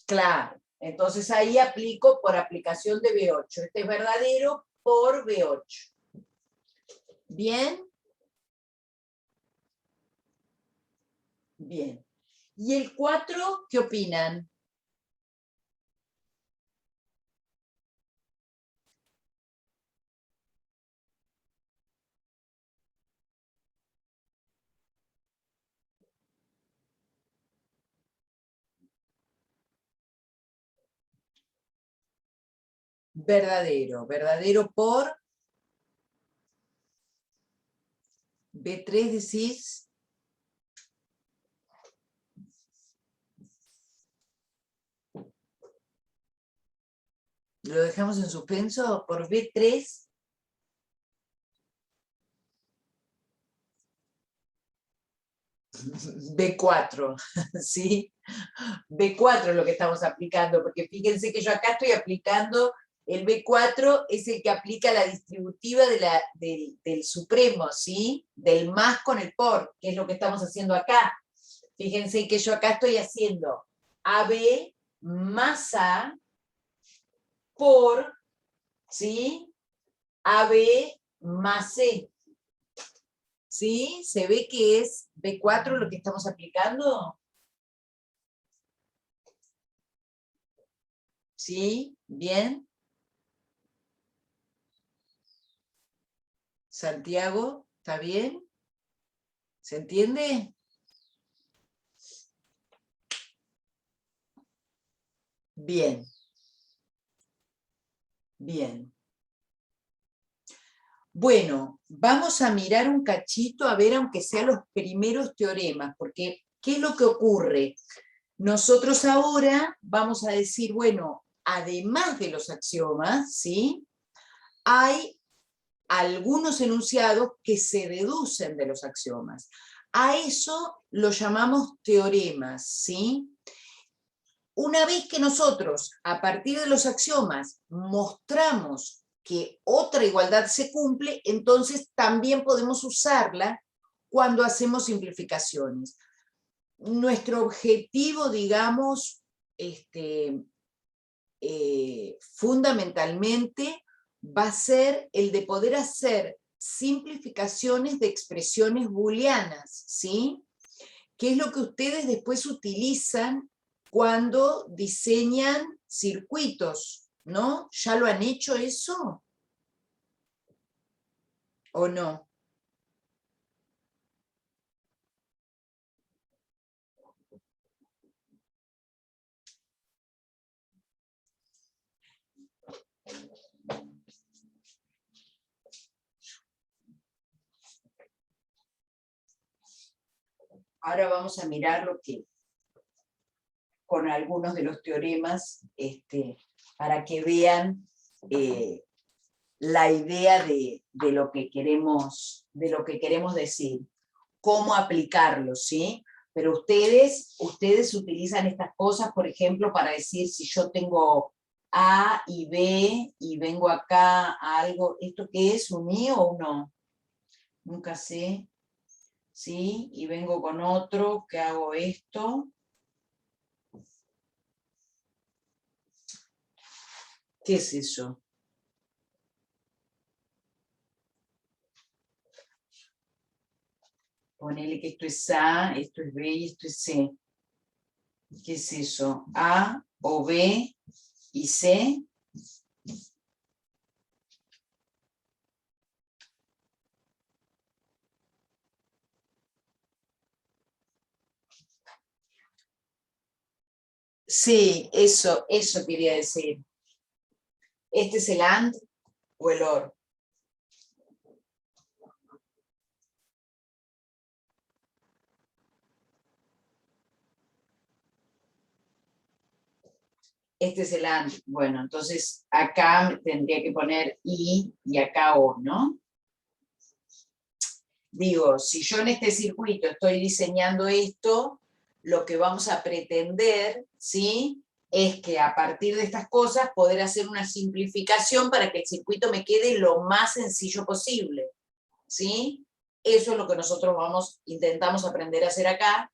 Claro, entonces ahí aplico por aplicación de B8. Este es verdadero por B8. ¿Bien? Bien. ¿Y el 4 qué opinan? Verdadero. Verdadero por B3 decís. Lo dejamos en suspenso por B3. B4, ¿sí? B4 es lo que estamos aplicando, porque fíjense que yo acá estoy aplicando, el B4 es el que aplica la distributiva del supremo, ¿sí? Del más con el por, que es lo que estamos haciendo acá. Fíjense que yo acá estoy haciendo AB más A por, ¿sí? AB más C. ¿Sí? ¿Se ve que es B4 lo que estamos aplicando? ¿Sí? ¿Bien? Santiago, ¿está bien? ¿Se entiende? Bien, bien. Bueno, vamos a mirar un cachito a ver, aunque sea los primeros teoremas, porque ¿qué es lo que ocurre? Nosotros ahora vamos a decir, bueno, además de los axiomas, ¿sí? Hay algunos enunciados que se deducen de los axiomas. A eso lo llamamos teoremas, ¿sí? Una vez que nosotros, a partir de los axiomas, mostramos que otra igualdad se cumple, entonces también podemos usarla cuando hacemos simplificaciones. Nuestro objetivo, digamos, fundamentalmente va a ser el de poder hacer simplificaciones de expresiones booleanas, ¿sí? ¿Qué es lo que ustedes después utilizan cuando diseñan circuitos? ¿No? ¿Ya lo han hecho eso? ¿O no? Ahora vamos a mirar lo que, con algunos de los teoremas, para que vean la idea de lo que queremos decir, cómo aplicarlo, ¿sí? Pero ustedes utilizan estas cosas, por ejemplo, para decir si yo tengo A y B y vengo acá a algo, ¿esto qué es? ¿Un I o un no? Nunca sé, ¿sí? Y vengo con otro, que hago esto. ¿Qué es eso? Ponele que esto es A, esto es B y esto es C. ¿Qué es eso? A o B y C. Sí, eso quería decir. ¿Este es el AND o el OR? Este es el AND. Bueno, entonces acá tendría que poner I y acá O, ¿no? Digo, si yo en este circuito estoy diseñando esto, lo que vamos a pretender, ¿sí?, es que a partir de estas cosas poder hacer una simplificación para que el circuito me quede lo más sencillo posible, ¿sí? Eso es lo que nosotros intentamos aprender a hacer acá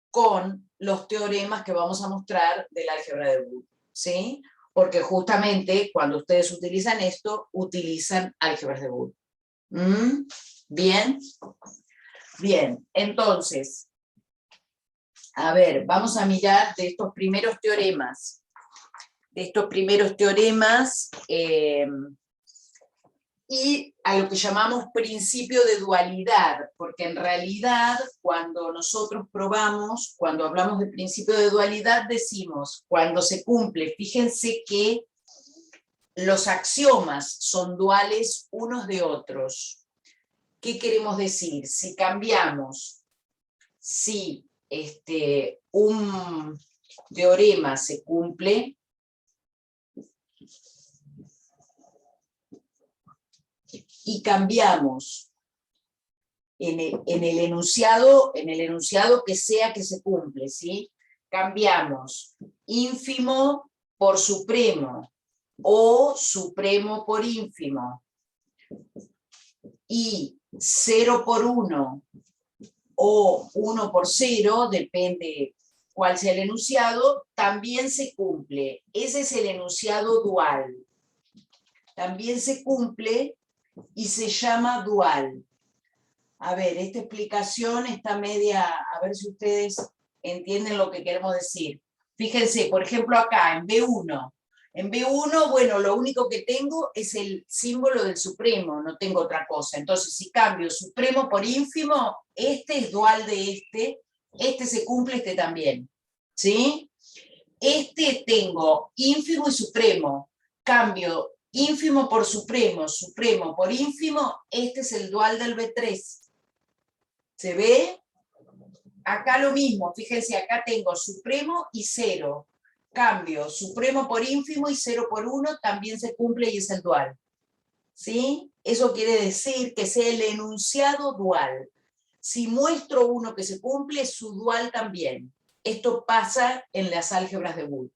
con los teoremas que vamos a mostrar del álgebra de Boole, ¿sí? Porque justamente cuando ustedes utilizan esto, utilizan álgebras de Boole. ¿Bien? Bien, entonces, a ver, vamos a mirar de estos primeros teoremas. Y a lo que llamamos principio de dualidad, porque en realidad cuando nosotros probamos, cuando hablamos de principio de dualidad, decimos, cuando se cumple, fíjense que los axiomas son duales unos de otros. ¿Qué queremos decir? Si cambiamos, si un teorema se cumple, y cambiamos en el enunciado que sea que se cumple, ¿sí? Cambiamos ínfimo por supremo, o supremo por ínfimo, y 0 por 1, o 1 por 0, depende cuál sea el enunciado, también se cumple. Ese es el enunciado dual. También se cumple y se llama dual. A ver, esta explicación está media, a ver si ustedes entienden lo que queremos decir. Fíjense, por ejemplo, acá en B1. En B1, bueno, lo único que tengo es el símbolo del supremo, no tengo otra cosa. Entonces, si cambio supremo por ínfimo, este es dual de este se cumple, este también. ¿Sí? Este tengo ínfimo y supremo. Cambio ínfimo por supremo, supremo por ínfimo, este es el dual del B3. ¿Se ve? Acá lo mismo, fíjense, acá tengo supremo y 0. Cambio supremo por ínfimo y 0 por 1, también se cumple y es el dual. ¿Sí? Eso quiere decir que sea el enunciado dual. Si muestro uno que se cumple, su dual también. Esto pasa en las álgebras de Boole.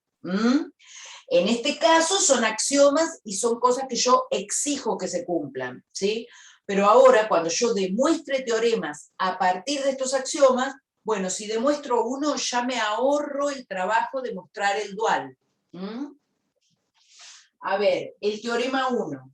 En este caso son axiomas y son cosas que yo exijo que se cumplan, ¿sí? Pero ahora, cuando yo demuestre teoremas a partir de estos axiomas, bueno, si demuestro uno, ya me ahorro el trabajo de mostrar el dual. A ver, el teorema 1.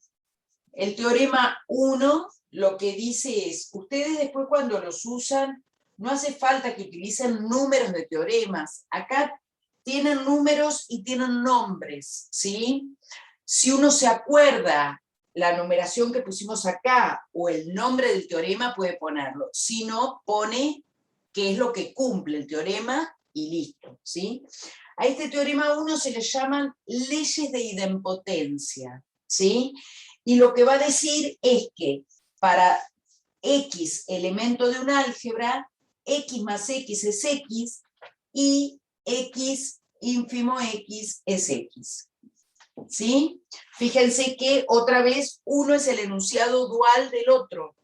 El teorema 1 lo que dice es, ustedes después cuando los usan, no hace falta que utilicen números de teoremas. Acá tienen números y tienen nombres, ¿sí? Si uno se acuerda la numeración que pusimos acá o el nombre del teorema, puede ponerlo. Si no, pone qué es lo que cumple el teorema y listo, ¿sí? A este teorema 1 se le llaman leyes de idempotencia, ¿sí? Y lo que va a decir es que para X elemento de un álgebra, X más X es X, y X ínfimo X es X. ¿Sí? Fíjense que otra vez uno es el enunciado dual del otro.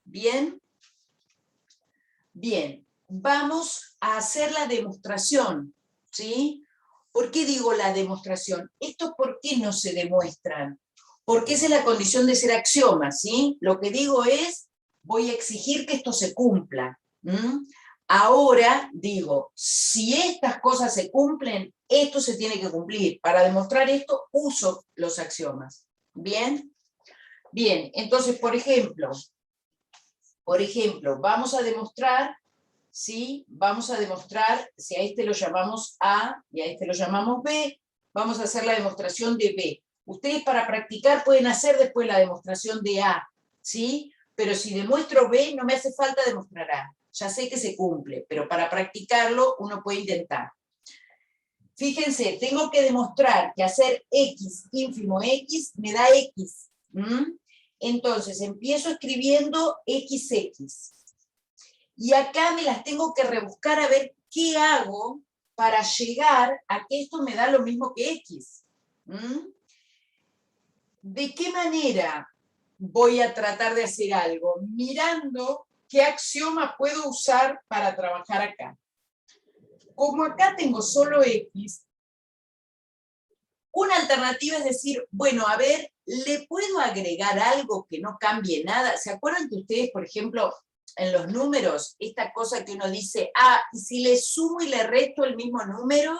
¿Bien? Bien, vamos a hacer la demostración. ¿Sí? ¿Por qué digo la demostración? ¿Esto por qué no se demuestran? Porque esa es la condición de ser axioma, ¿sí? Lo que digo es, voy a exigir que esto se cumpla. Ahora digo, si estas cosas se cumplen, esto se tiene que cumplir. Para demostrar esto, uso los axiomas. ¿Bien? Bien, entonces, por ejemplo, vamos a demostrar, ¿sí? Vamos a demostrar, si a este lo llamamos A y a este lo llamamos B, vamos a hacer la demostración de B. Ustedes para practicar pueden hacer después la demostración de A, ¿sí? Pero si demuestro B, no me hace falta demostrar A. Ya sé que se cumple, pero para practicarlo uno puede intentar. Fíjense, tengo que demostrar que hacer x ínfimo x me da x. Entonces, empiezo escribiendo xx. Y acá me las tengo que rebuscar a ver qué hago para llegar a que esto me da lo mismo que x. ¿De qué manera voy a tratar de hacer algo? Mirando qué axioma puedo usar para trabajar acá. Como acá tengo solo x, una alternativa es decir, bueno, a ver, ¿le puedo agregar algo que no cambie nada? ¿Se acuerdan que ustedes, por ejemplo, en los números, esta cosa que uno dice, y si le sumo y le resto el mismo número,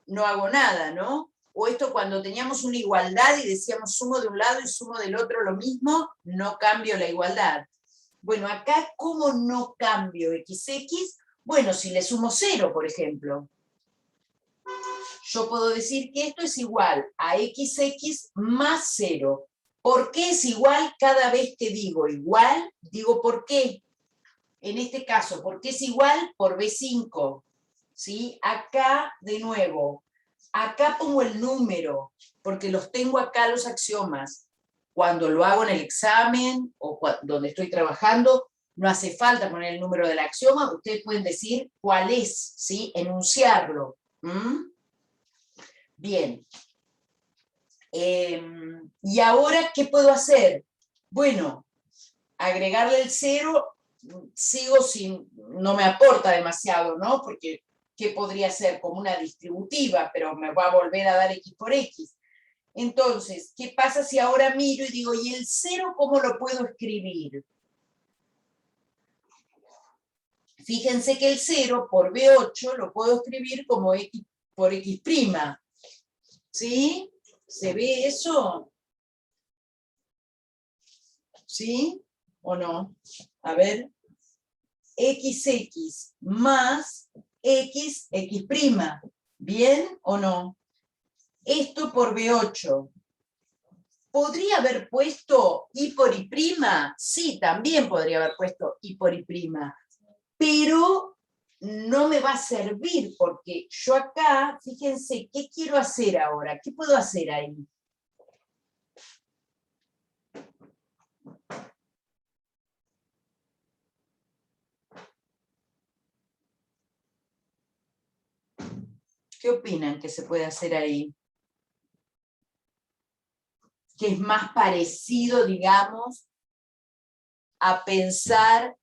no hago nada, ¿no? O esto cuando teníamos una igualdad y decíamos sumo de un lado y sumo del otro lo mismo, no cambio la igualdad. Bueno, acá, ¿cómo no cambio xx? Bueno, si le sumo 0, por ejemplo. Yo puedo decir que esto es igual a xx más 0. ¿Por qué es igual? Cada vez que digo igual, digo por qué. En este caso, ¿por qué es igual? Por B5. ¿Sí? Acá, de nuevo, acá pongo el número, porque los tengo acá los axiomas. Cuando lo hago en el examen o donde estoy trabajando, no hace falta poner el número del axioma, ustedes pueden decir cuál es, ¿sí? Enunciarlo. Bien. ¿Y ahora qué puedo hacer? Bueno, agregarle el 0, sigo sin, no me aporta demasiado, ¿no? Porque, ¿qué podría ser? Como una distributiva, pero me va a volver a dar x por x. Entonces, ¿qué pasa si ahora miro y digo, ¿y el 0 cómo lo puedo escribir? Fíjense que el 0 por B8 lo puedo escribir como x por x'. ¿Sí? ¿Se ve eso? ¿Sí? ¿O no? A ver. XX más x'. ¿Bien o no? Esto por B8. ¿Podría haber puesto I por I'? Sí, también podría haber puesto I por I'. Pero no me va a servir porque yo acá, fíjense, ¿qué quiero hacer ahora? ¿Qué puedo hacer ahí? ¿Qué opinan que se puede hacer ahí? Que es más parecido, digamos, a pensar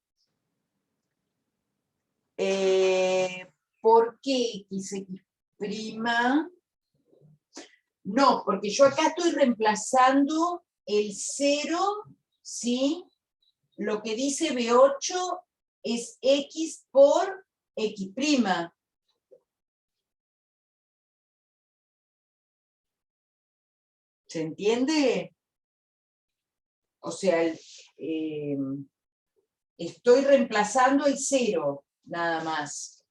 ¿por qué XX'? No, porque yo acá estoy reemplazando el 0, ¿sí? Lo que dice B8 es X por X'. ¿Se entiende? O sea, estoy reemplazando el 0, nada más.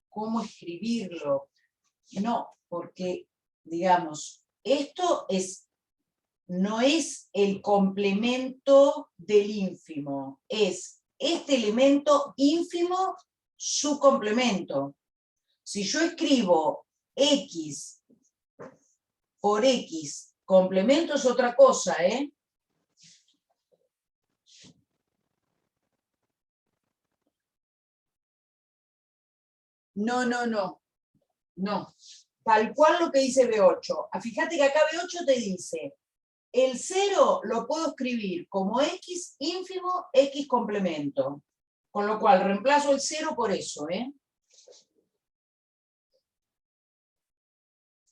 ¿Cómo escribirlo? No, porque, digamos, esto no es el complemento del ínfimo, es este elemento ínfimo, su complemento. Si yo escribo X por X, complemento es otra cosa, ¿eh? No, no, no. No. Tal cual lo que dice B8. Fíjate que acá B8 te dice, el 0 lo puedo escribir como X ínfimo, X complemento. Con lo cual reemplazo el 0 por eso, ¿eh?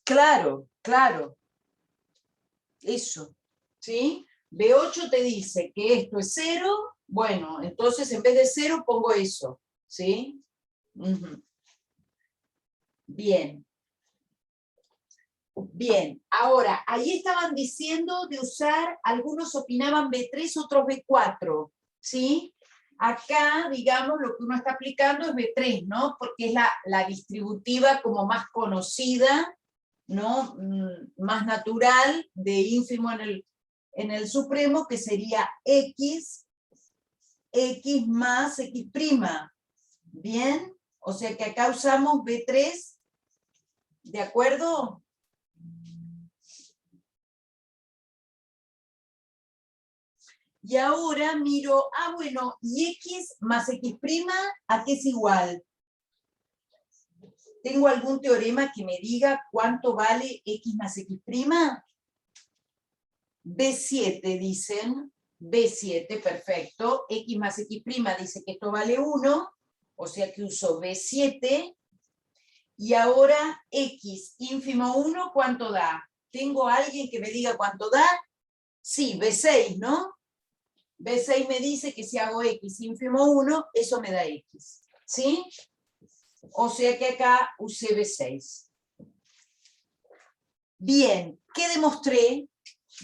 Claro, claro. Eso, ¿sí? B8 te dice que esto es 0, bueno, entonces en vez de 0 pongo eso, ¿sí? Bien. Bien, ahora, ahí estaban diciendo de usar, algunos opinaban B3, otros B4, ¿sí? Acá, digamos, lo que uno está aplicando es B3, ¿no? Porque es la distributiva como más conocida, ¿no? Más natural de ínfimo en el supremo, que sería X más X'. ¿Bien? O sea que acá usamos B3, ¿de acuerdo? Y ahora miro, bueno, y X más X', ¿a qué es igual? ¿Tengo algún teorema que me diga cuánto vale X más X'? B7 dicen, B7, perfecto. X más X' dice que esto vale 1, o sea que uso B7. Y ahora X ínfimo 1, ¿cuánto da? ¿Tengo alguien que me diga cuánto da? Sí, B6, ¿no? B6 me dice que si hago X ínfimo 1, eso me da X. ¿Sí? O sea que acá usé B6. Bien, ¿qué demostré?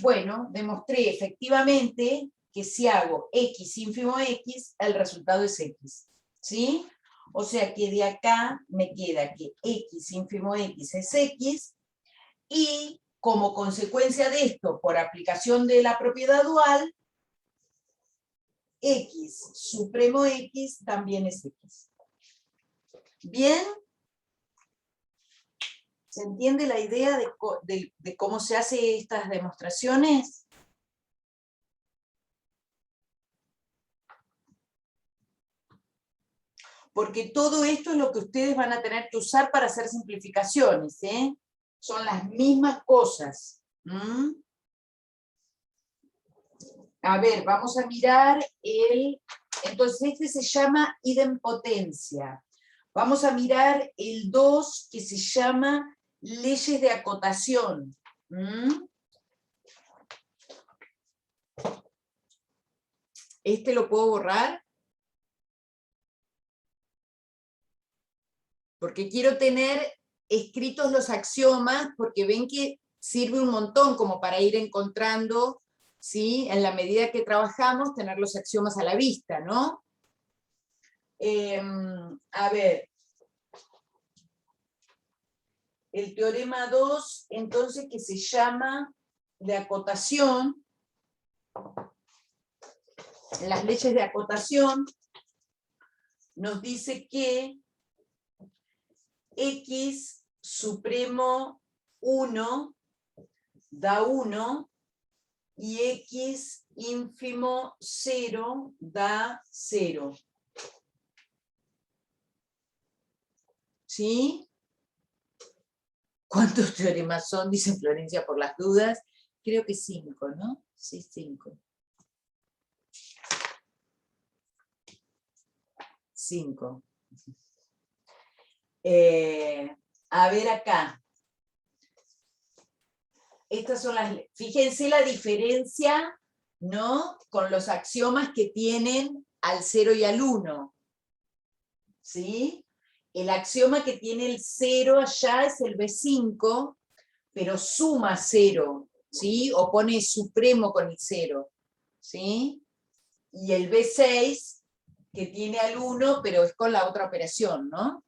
Bueno, demostré efectivamente que si hago X ínfimo X, el resultado es X. ¿Sí? O sea que de acá me queda que X ínfimo X es X, y como consecuencia de esto, por aplicación de la propiedad dual, X supremo X también es X. ¿Bien? ¿Se entiende la idea de cómo se hacen estas demostraciones? Porque todo esto es lo que ustedes van a tener que usar para hacer simplificaciones, ¿eh? Son las mismas cosas. A ver, vamos a mirar entonces este se llama idempotencia. Vamos a mirar el 2, que se llama leyes de acotación. Este lo puedo borrar, porque quiero tener escritos los axiomas, porque ven que sirve un montón como para ir encontrando, ¿sí? En la medida que trabajamos, tener los axiomas a la vista, ¿no? A ver, el teorema 2, entonces, que se llama de acotación, las leyes de acotación, nos dice que X supremo 1 da 1, y X ínfimo 0 da 0. ¿Sí? ¿Cuántos teoremas son? Dice Florencia por las dudas. Creo que 5, ¿no? Sí, 5. 5. A ver acá. Estas son fíjense la diferencia, ¿no? Con los axiomas que tienen al 0 y al 1. ¿Sí? El axioma que tiene el 0 allá es el B5, pero suma 0, ¿sí? O pone supremo con el 0, ¿sí? Y el B6, que tiene al 1, pero es con la otra operación, ¿no?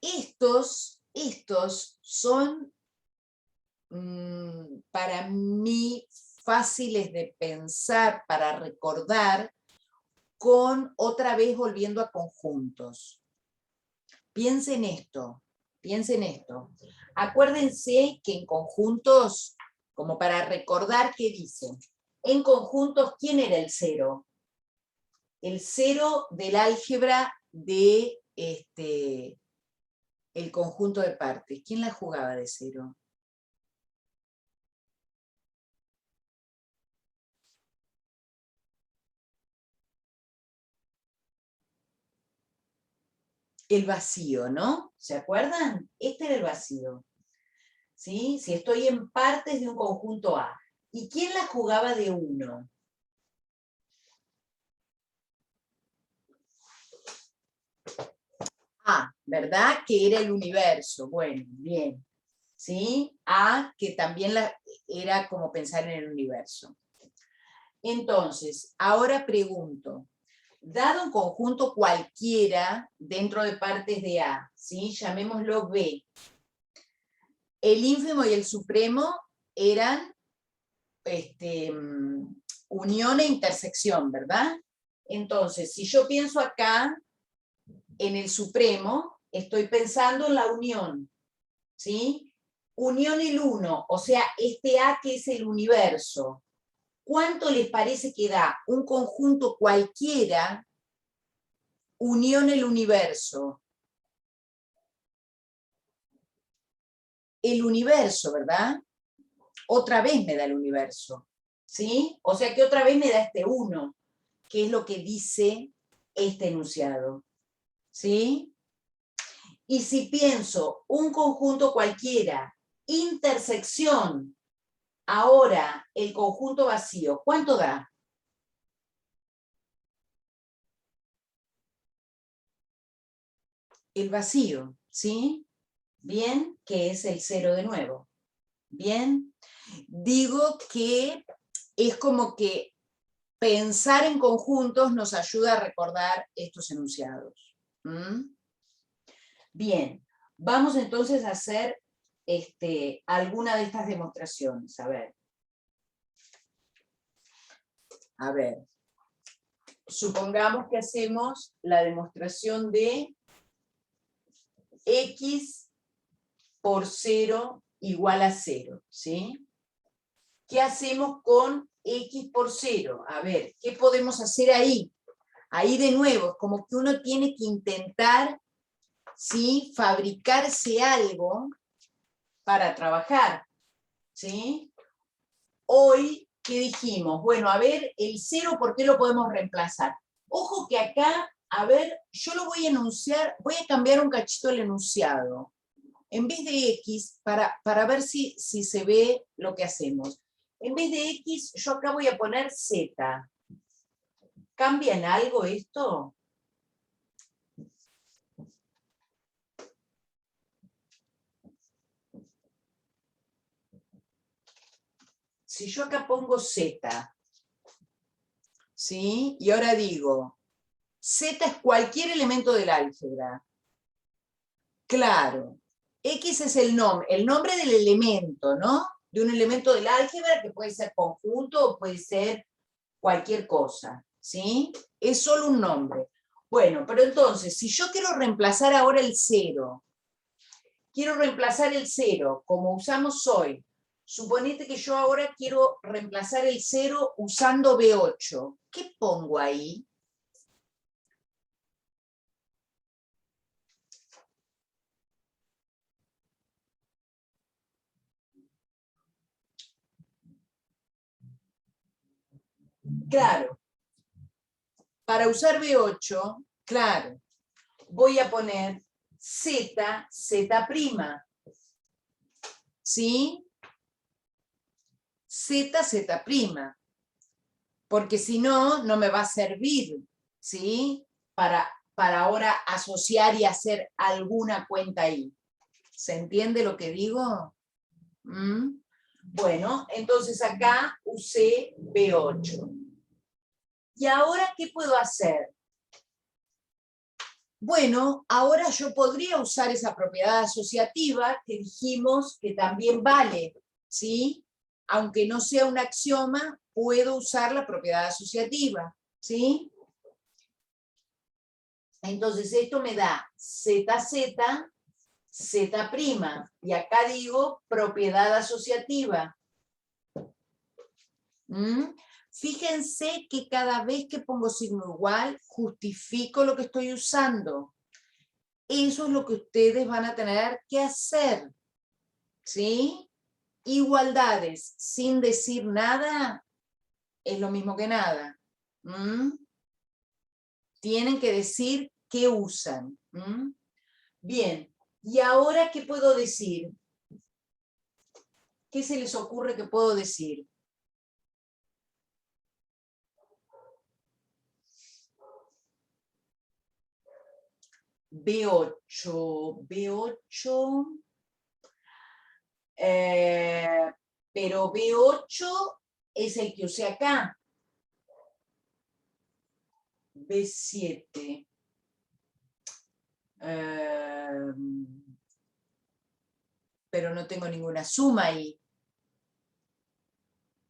Estos son, para mí, fáciles de pensar, para recordar, con otra vez volviendo a conjuntos. Piensen esto. Acuérdense que en conjuntos, como para recordar qué dicen, en conjuntos, ¿quién era el 0? El 0 del álgebra de el conjunto de partes. ¿Quién la jugaba de 0? El vacío, ¿no? ¿Se acuerdan? Este era el vacío. ¿Sí? Si estoy en partes de un conjunto A. ¿Y quién la jugaba de 1? A, ¿verdad? Que era el universo. Bueno, bien. ¿Sí? A, que también era como pensar en el universo. Entonces, ahora pregunto, dado un conjunto cualquiera dentro de partes de A, ¿sí? Llamémoslo B. El ínfimo y el supremo eran unión e intersección, ¿verdad? Entonces, si yo pienso acá en el supremo, estoy pensando en la unión, ¿sí? Unión el 1, o sea, este A que es el universo. ¿Cuánto les parece que da un conjunto cualquiera, unión el universo? El universo, ¿verdad? Otra vez me da el universo, ¿sí? O sea que otra vez me da este 1, que es lo que dice este enunciado, ¿sí? Y si pienso un conjunto cualquiera, intersección, ahora el conjunto vacío, ¿cuánto da? El vacío, ¿sí? Bien, que es el 0 de nuevo. Bien, digo que es como que pensar en conjuntos nos ayuda a recordar estos enunciados. ¿Mm? Bien, vamos entonces a hacer alguna de estas demostraciones. A ver, supongamos que hacemos la demostración de x por 0 igual a 0, ¿sí? ¿Qué hacemos con x por 0? A ver, ¿qué podemos hacer ahí? Ahí de nuevo, es como que uno tiene que intentar, ¿sí?, fabricarse algo para trabajar, ¿sí? Hoy, ¿qué dijimos? Bueno, a ver, el 0, ¿por qué lo podemos reemplazar? Ojo que acá, a ver, yo lo voy a enunciar, voy a cambiar un cachito el enunciado. En vez de x, para ver si se ve lo que hacemos. En vez de x, yo acá voy a poner z. ¿Cambia en algo esto? Si yo acá pongo z, ¿sí? Y ahora digo, z es cualquier elemento del álgebra. Claro, x es el nombre del elemento, ¿no? De un elemento del álgebra que puede ser conjunto o puede ser cualquier cosa, ¿sí? Es solo un nombre. Bueno, pero entonces, si yo quiero reemplazar ahora el 0, quiero reemplazar el 0 como usamos hoy, suponete que yo ahora quiero reemplazar el 0 usando B8, ¿qué pongo ahí? Claro, para usar B8, claro, voy a poner Z, Z', ¿sí? Z, Z', porque si no, no me va a servir, ¿sí? Para ahora asociar y hacer alguna cuenta ahí. ¿Se entiende lo que digo? ¿Mm? Bueno, entonces acá usé B8. ¿Y ahora qué puedo hacer? Bueno, ahora yo podría usar esa propiedad asociativa que dijimos que también vale, ¿sí? Aunque no sea un axioma, puedo usar la propiedad asociativa, ¿sí? Entonces esto me da ZZ, Z', y acá digo propiedad asociativa. ¿Mm? Fíjense que cada vez que pongo signo igual, justifico lo que estoy usando. Eso es lo que ustedes van a tener que hacer, ¿sí? Igualdades sin decir nada es lo mismo que nada. ¿Mm? Tienen que decir qué usan. ¿Mm? Bien, ¿y ahora qué puedo decir? ¿Qué se les ocurre que puedo decir? B8, pero B8 es el que usé acá. B7. Pero no tengo ninguna suma ahí.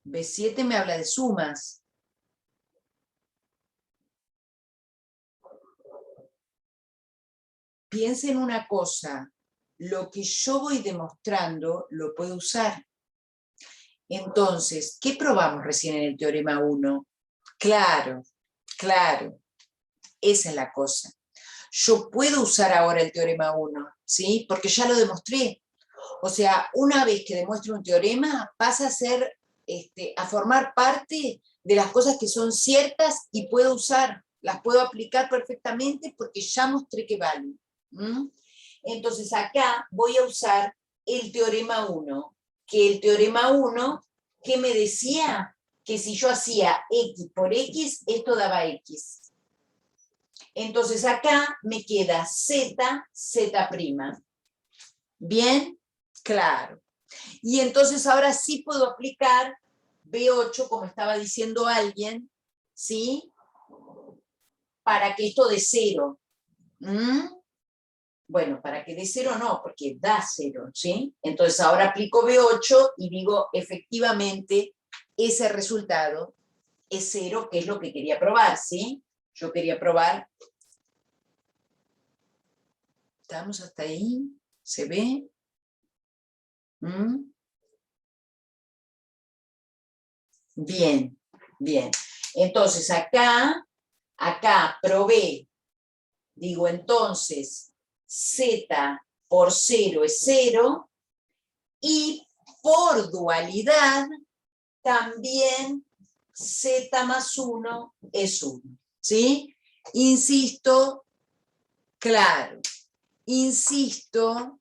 B7 me habla de sumas. Piensen una cosa, lo que yo voy demostrando lo puedo usar. Entonces, ¿qué probamos recién en el teorema 1? Claro, claro, esa es la cosa. Yo puedo usar ahora el teorema 1, ¿sí? Porque ya lo demostré. O sea, una vez que demuestre un teorema, pasa a ser, a formar parte de las cosas que son ciertas y puedo usar, las puedo aplicar perfectamente porque ya mostré que valen. Entonces acá voy a usar el teorema 1, que el teorema 1, que me decía que si yo hacía X por X, esto daba X. Entonces acá me queda Z, Z'. ¿Bien? Claro. Y entonces ahora sí puedo aplicar B8, como estaba diciendo alguien, ¿sí? Para que esto dé 0. Bueno, para que dé 0 no, porque da 0, ¿sí? Entonces ahora aplico B8 y digo, efectivamente, ese resultado es 0, que es lo que quería probar, ¿sí? Yo quería probar. ¿Estamos hasta ahí? ¿Se ve? Bien, bien. Entonces acá probé, digo entonces, Z por 0 es 0, y por dualidad también Z más 1 es 1, ¿sí? Insisto, claro, insisto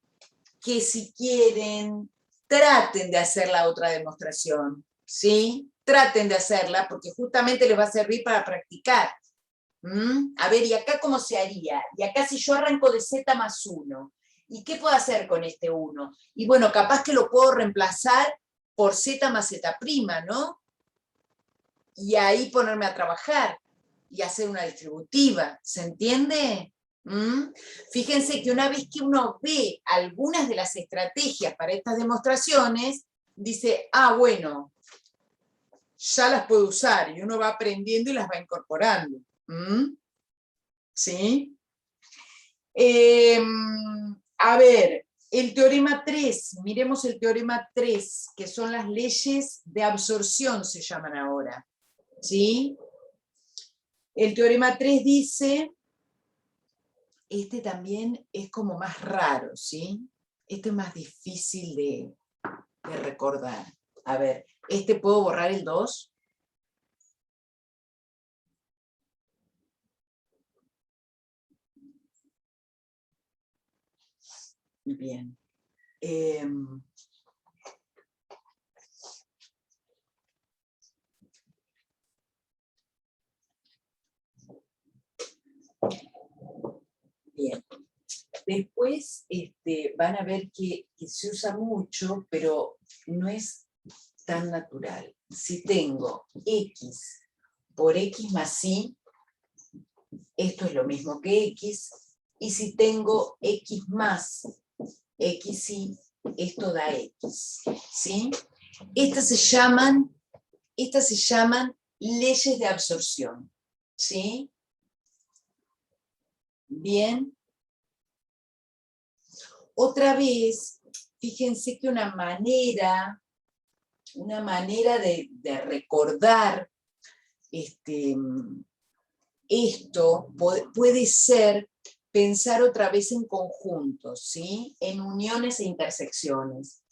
que si quieren, traten de hacer la otra demostración, ¿sí? Traten de hacerla porque justamente les va a servir para practicar. A ver, ¿y acá cómo se haría? Y acá si yo arranco de Z más 1, ¿y qué puedo hacer con este 1? Y bueno, capaz que lo puedo reemplazar por Z más Z', ¿no? Y ahí ponerme a trabajar y hacer una distributiva, ¿se entiende? Fíjense que una vez que uno ve algunas de las estrategias para estas demostraciones, dice, ah, bueno, ya las puedo usar, y uno va aprendiendo y las va incorporando. ¿Sí? A ver, el teorema 3, miremos el teorema 3, que son las leyes de absorción, se llaman ahora. ¿Sí? El teorema 3 dice, este también es como más raro, ¿sí? Este es más difícil de recordar. A ver, ¿puedo borrar el 2? Bien. Bien. Después van a ver que se usa mucho, pero no es tan natural. Si tengo X por X más Y, esto es lo mismo que X, y si tengo X más XY, esto da X, ¿sí? Estas se llaman leyes de absorción, ¿sí? Bien. Otra vez, fíjense que una manera de recordar esto puede ser pensar otra vez en conjuntos, ¿sí? En uniones e intersecciones.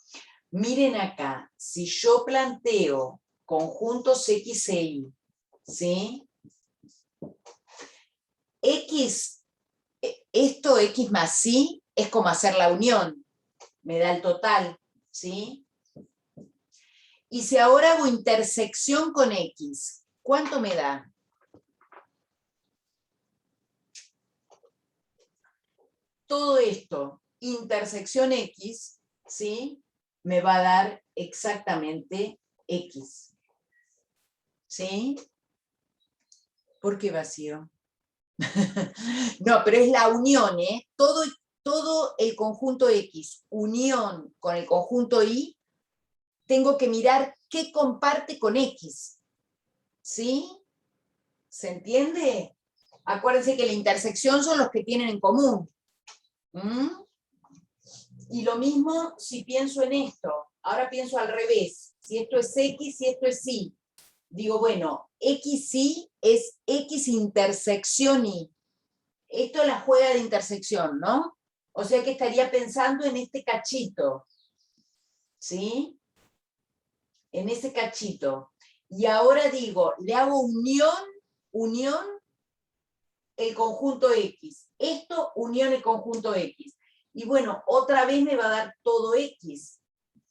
Miren acá, si yo planteo conjuntos X e Y, ¿sí? Esto X más Y es como hacer la unión, me da el total, ¿sí? Y si ahora hago intersección con X, ¿cuánto me da? Todo esto, intersección X, ¿sí? Me va a dar exactamente X. ¿Sí? ¿Por qué vacío? No, pero es la unión, ¿eh? Todo el conjunto X, unión con el conjunto Y, tengo que mirar qué comparte con X. ¿Sí? ¿Se entiende? Acuérdense que la intersección son los que tienen en común. ¿Mm? Y lo mismo si pienso en esto. Ahora pienso al revés. Si esto es X, si esto es Y. Digo, bueno, XY es X intersección Y. Esto es la juega de intersección, ¿no? O sea que estaría pensando en este cachito. ¿Sí? En ese cachito. Y ahora digo, le hago unión, el conjunto X. Esto, unión el conjunto X. Y bueno, otra vez me va a dar todo X.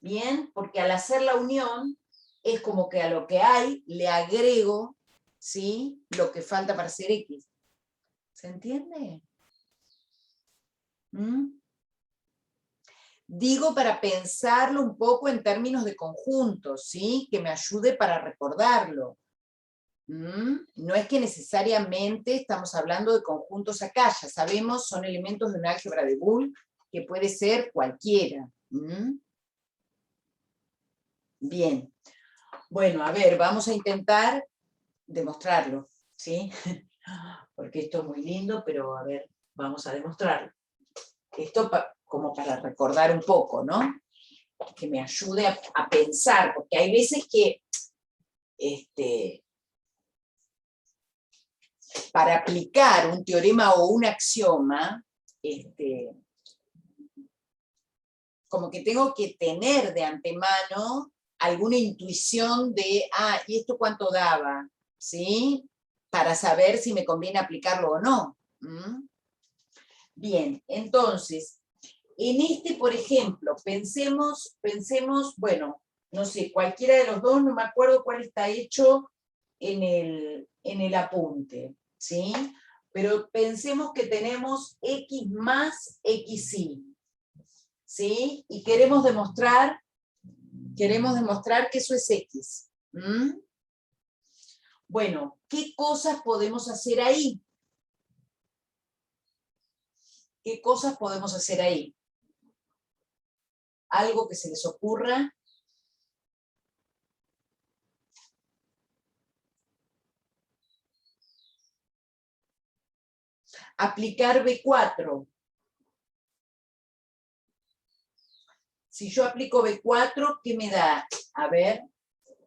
¿Bien? Porque al hacer la unión, es como que a lo que hay le agrego, ¿sí?, lo que falta para ser X. ¿Se entiende? ¿Mm? Digo para pensarlo un poco en términos de conjuntos, ¿sí? Que me ayude para recordarlo. No es que necesariamente estamos hablando de conjuntos acá, ya sabemos, son elementos de un álgebra de Boole, que puede ser cualquiera. Bien. Bueno, a ver, vamos a intentar demostrarlo, ¿sí? Porque esto es muy lindo, pero a ver, vamos a demostrarlo. Esto como para recordar un poco, ¿no? Que me ayude a pensar, porque hay veces que para aplicar un teorema o un axioma, como que tengo que tener de antemano alguna intuición de, ¿y esto cuánto daba? ¿Sí? Para saber si me conviene aplicarlo o no. Bien, entonces, en por ejemplo, pensemos, bueno, no sé, cualquiera de los dos, no me acuerdo cuál está hecho en el apunte, ¿sí? Pero pensemos que tenemos X más XY, ¿sí? Y queremos demostrar que eso es X. Bueno, ¿qué cosas podemos hacer ahí? ¿Qué cosas podemos hacer ahí? ¿Algo que se les ocurra? Aplicar B4. Si yo aplico B4, ¿qué me da? A ver,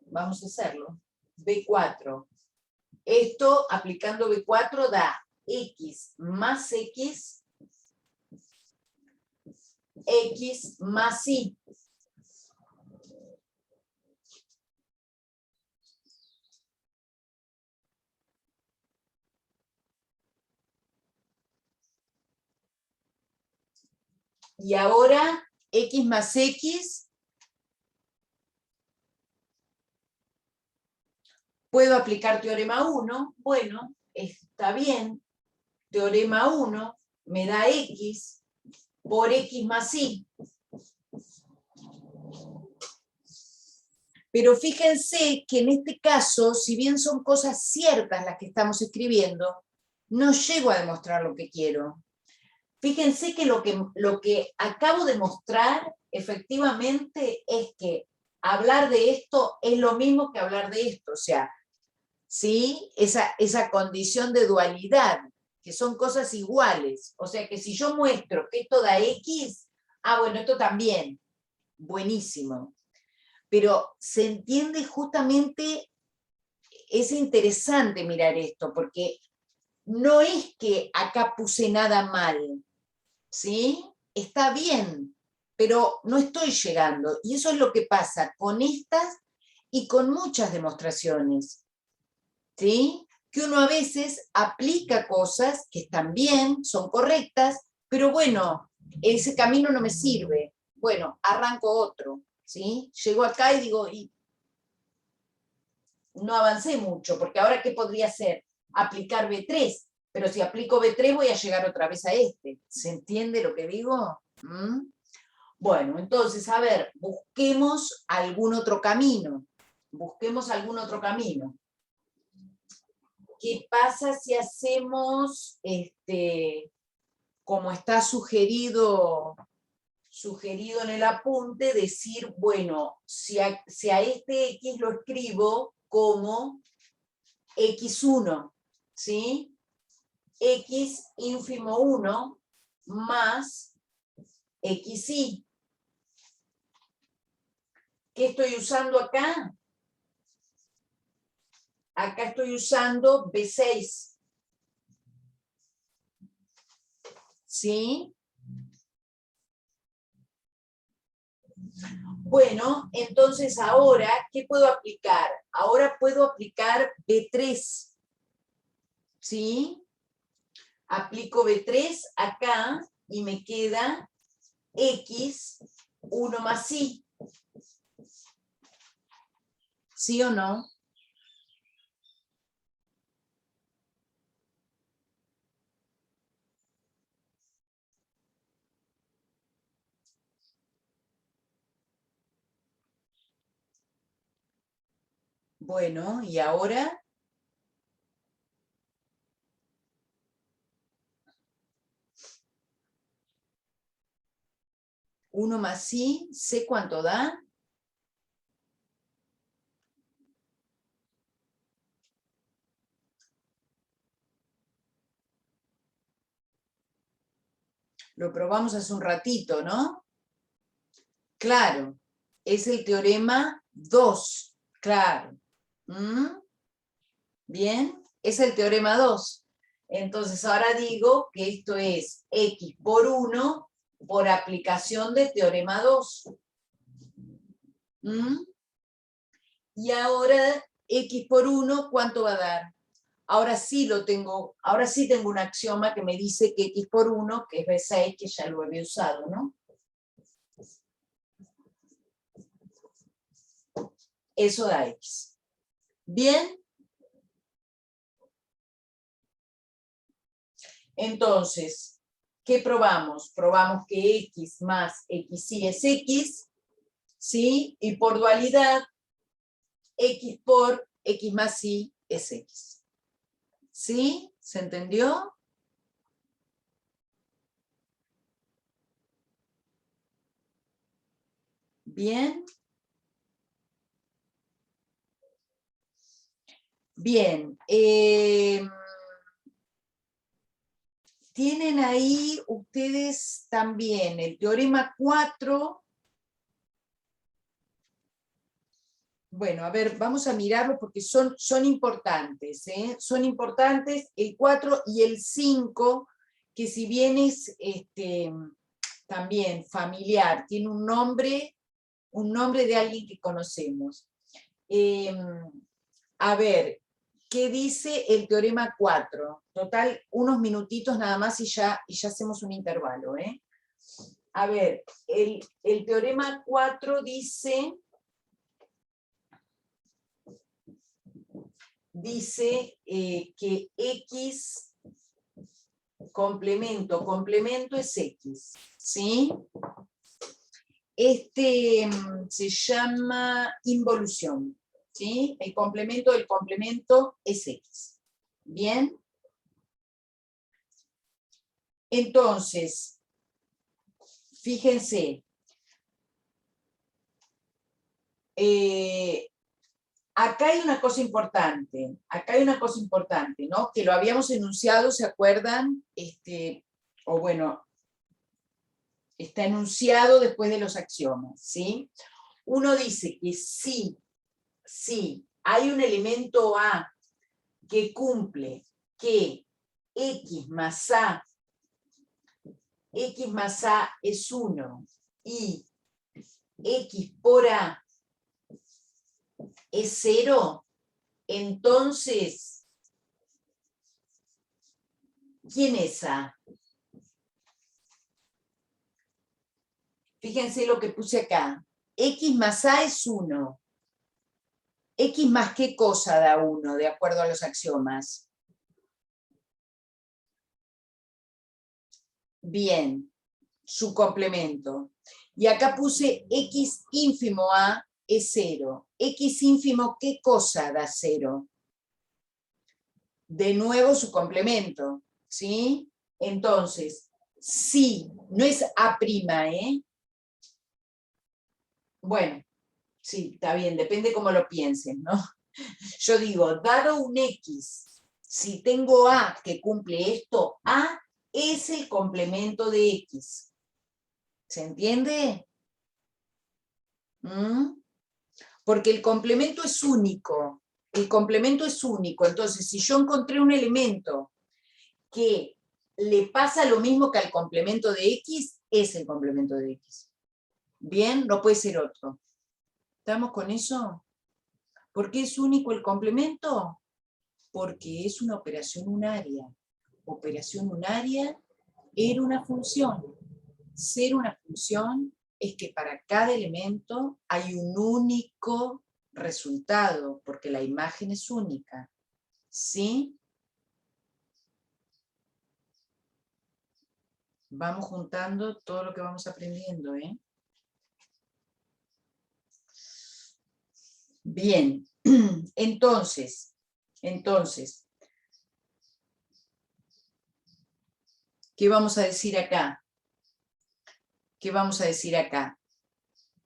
vamos a hacerlo. B4. Esto, aplicando B4, da X más X, X más Y. Y ahora, X más X, ¿puedo aplicar teorema 1? Bueno, está bien. Teorema 1 me da X por X más Y. Pero fíjense que en este caso, si bien son cosas ciertas las que estamos escribiendo, no llego a demostrar lo que quiero. Fíjense que lo que acabo de mostrar efectivamente es que hablar de esto es lo mismo que hablar de esto, o sea, ¿sí? Esa condición de dualidad, que son cosas iguales. O sea que si yo muestro que esto da X, bueno, esto también, buenísimo. Pero se entiende justamente, es interesante mirar esto, porque no es que acá puse nada mal, ¿sí? Está bien, pero no estoy llegando. Y eso es lo que pasa con estas y con muchas demostraciones, ¿sí? Que uno a veces aplica cosas que están bien, son correctas, pero bueno, ese camino no me sirve. Bueno, arranco otro, ¿sí? Llego acá y digo, y no avancé mucho, porque ahora ¿qué podría hacer? Aplicar B3, pero si aplico B3 voy a llegar otra vez a este. ¿Se entiende lo que digo? Bueno, entonces, a ver, busquemos algún otro camino. Busquemos algún otro camino. ¿qué pasa si hacemos, como está sugerido en el apunte, decir, bueno, si a este X lo escribo como X1, ¿sí? X ínfimo 1 más XY. ¿Qué estoy usando acá? Acá estoy usando B6. ¿Sí? Bueno, entonces ahora, ¿qué puedo aplicar? Ahora puedo aplicar B3. ¿Sí? Aplico B3 acá y me queda X 1 más Y. ¿Sí o no? Bueno, y ahora 1 más Y, ¿sé cuánto da? Lo probamos hace un ratito, ¿no? Claro, es el teorema 2, claro. Bien, es el teorema 2. Entonces ahora digo que esto es X por 1 por aplicación de teorema 2. Y ahora X por 1, ¿cuánto va a dar? Ahora sí tengo un axioma que me dice que X por 1, que es B6, que ya lo había usado, ¿no? Eso da X. ¿Bien? Entonces, ¿qué probamos? Probamos que X más XY es X, ¿sí? Y por dualidad, X por X más Y es X. ¿Sí? ¿Se entendió? Bien. Bien. Tienen ahí ustedes también el teorema 4. Bueno, a ver, vamos a mirarlo porque son importantes, ¿eh? Son importantes el 4 y el 5, que si bien es también familiar, tiene un nombre de alguien que conocemos. A ver, ¿qué dice el teorema 4? Total, unos minutitos nada más y ya hacemos un intervalo, ¿eh? A ver, el teorema 4 dice que X complemento es X, ¿sí? Se llama involución, ¿sí? El complemento del complemento es X. ¿Bien? Entonces, fíjense, acá hay una cosa importante, ¿no? Que lo habíamos enunciado, ¿se acuerdan? O bueno, está enunciado después de los axiomas, ¿sí? Uno dice que sí, hay un elemento A que cumple que X más A es 1 y X por A es 0, entonces, ¿quién es A? Fíjense lo que puse acá. X más A es 1. X más qué cosa da 1, de acuerdo a los axiomas. Bien, su complemento. Y acá puse X ínfimo A es 0. X ínfimo, ¿qué cosa da 0? de nuevo su complemento, ¿sí? Entonces, sí, no es A', ¿eh? Bueno, sí, está bien, depende cómo lo piensen, ¿no? Yo digo, dado un X, si tengo A que cumple esto, A es el complemento de X. ¿Se entiende? ¿Mm? Porque el complemento es único. El complemento es único. Entonces, si yo encontré un elemento que le pasa lo mismo que al complemento de X, es el complemento de X. Bien, no puede ser otro. ¿Estamos con eso? ¿Por qué es único el complemento? Porque es una operación unaria. Operación unaria era una función. Ser una función es que para cada elemento hay un único resultado, porque la imagen es única. ¿Sí? Vamos juntando todo lo que vamos aprendiendo, ¿eh? Bien, entonces, ¿qué vamos a decir acá? ¿Qué vamos a decir acá?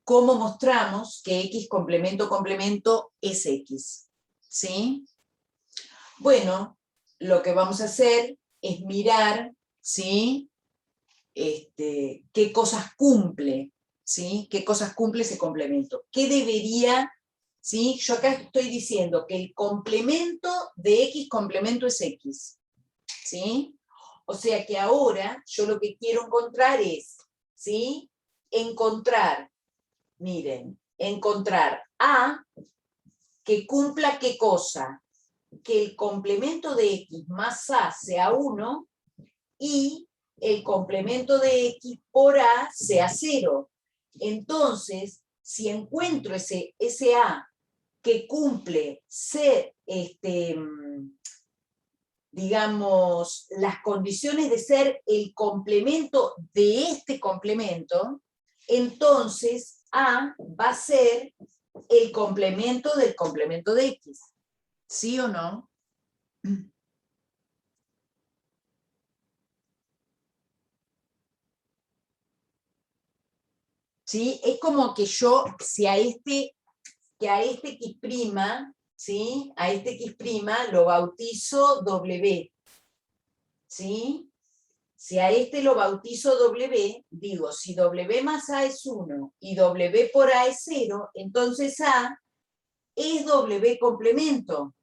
¿Cómo mostramos que X complemento complemento es X? ¿Sí? Bueno, lo que vamos a hacer es mirar, ¿sí? Qué cosas cumple, ¿sí? ¿Qué cosas cumple ese complemento? ¿Qué debería, ¿sí? Yo acá estoy diciendo que el complemento de X complemento es X, ¿sí? O sea que ahora yo lo que quiero encontrar es, ¿sí? Miren, encontrar A que cumpla qué cosa, que el complemento de X más A sea 1 y el complemento de X por A sea 0. Entonces, si encuentro ese A que cumple digamos, las condiciones de ser el complemento de este complemento, entonces A va a ser el complemento del complemento de X. ¿Sí o no? ¿Sí? Es como que yo, si que a este X', ¿sí? A este X' lo bautizo W, ¿sí? Si a este lo bautizo W, digo, si W más A es 1 y W por A es 0, entonces A es W complemento.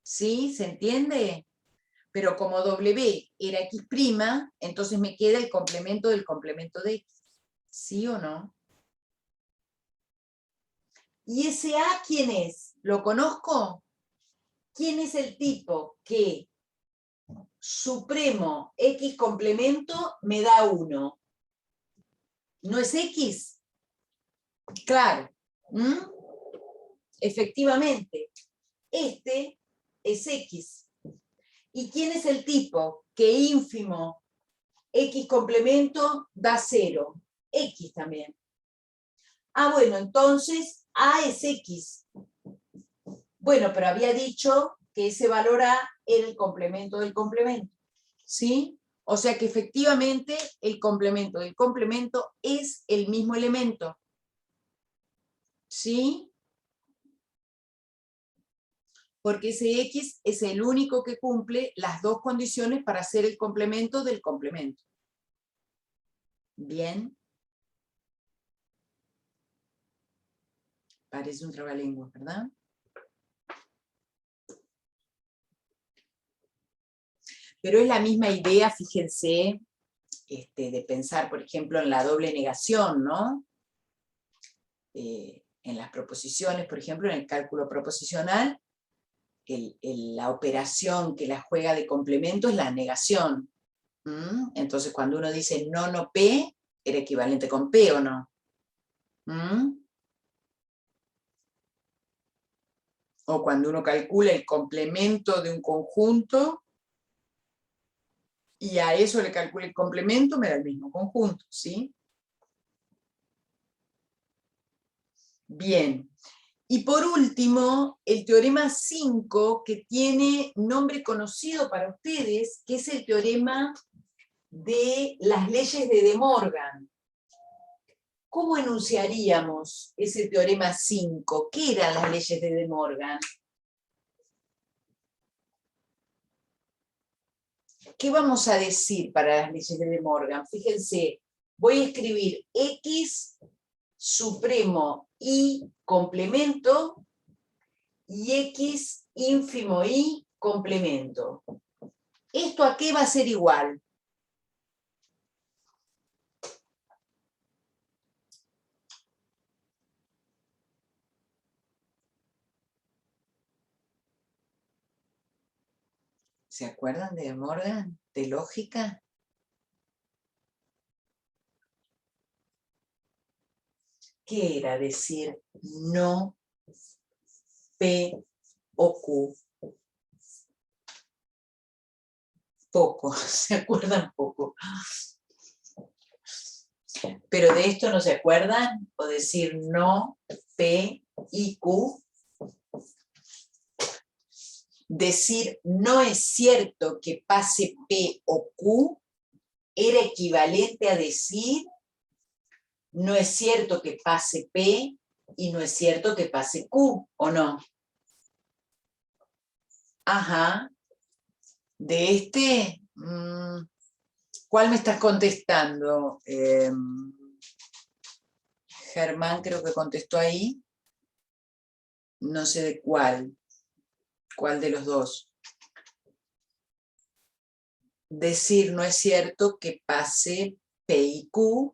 ¿Sí? ¿Se entiende? Pero como W era X', entonces me queda el complemento del complemento de X. ¿Sí o no? ¿Y ese A quién es? ¿Lo conozco? ¿Quién es el tipo que supremo X complemento me da 1? ¿No es X? Claro. ¿Mm? Efectivamente. Este es X. ¿Y quién es el tipo que ínfimo X complemento da 0? X también. Ah, bueno, entonces A es X. Bueno, pero había dicho que ese valor A era el complemento del complemento. ¿Sí? O sea que efectivamente el complemento del complemento es el mismo elemento. ¿Sí? Porque ese X es el único que cumple las dos condiciones para ser el complemento del complemento. Bien. Parece un trabalenguas, ¿verdad? Pero es la misma idea, fíjense, de pensar, por ejemplo, en la doble negación, ¿no? En las proposiciones, por ejemplo, en el cálculo proposicional, la operación que la juega de complemento es la negación. ¿Mm? Entonces, cuando uno dice no P, era equivalente con P, ¿o no? ¿Mm? O cuando uno calcula el complemento de un conjunto, y a eso le calcula el complemento, me da el mismo conjunto, ¿sí? Bien. Y por último, el teorema 5, que tiene nombre conocido para ustedes, que es el teorema de las leyes de De Morgan. ¿Cómo enunciaríamos ese teorema 5? ¿Qué eran las leyes de De Morgan? ¿Qué vamos a decir para las leyes de De Morgan? Fíjense, voy a escribir X supremo Y complemento y X ínfimo Y complemento. ¿Esto a qué va a ser igual? ¿Se acuerdan de De Morgan? ¿De lógica? ¿Qué era decir no P o Q? Poco, se acuerdan poco. Pero de esto no se acuerdan, o decir no P y Q. Decir no es cierto que pase P o Q era equivalente a decir no es cierto que pase P y no es cierto que pase Q, ¿o no? Ajá. De este, ¿cuál me estás contestando? Germán creo que contestó ahí. No sé de cuál. ¿Cuál de los dos? Decir no es cierto que pase P y Q.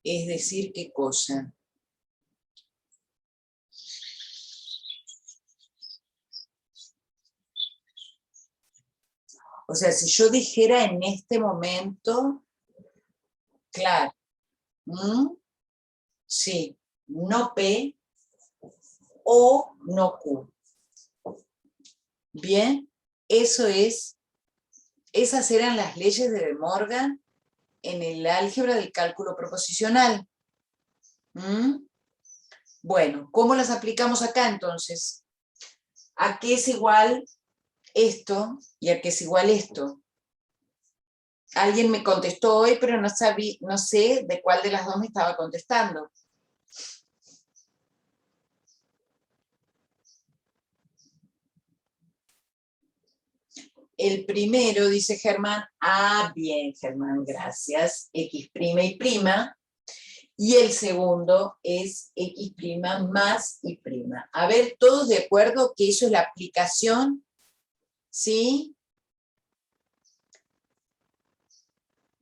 Es decir, ¿qué cosa? O sea, si yo dijera en este momento, claro, sí, no P o no Q. Bien, esas eran las leyes de De Morgan en el álgebra del cálculo proposicional. Bueno, ¿cómo las aplicamos acá entonces? ¿A qué es igual esto y a qué es igual esto? Alguien me contestó hoy, pero no sé de cuál de las dos me estaba contestando. El primero, dice Germán, bien, Germán, gracias, X' y prima. Y el segundo es X' más Y'. A ver, ¿todos de acuerdo que eso es la aplicación? ¿Sí?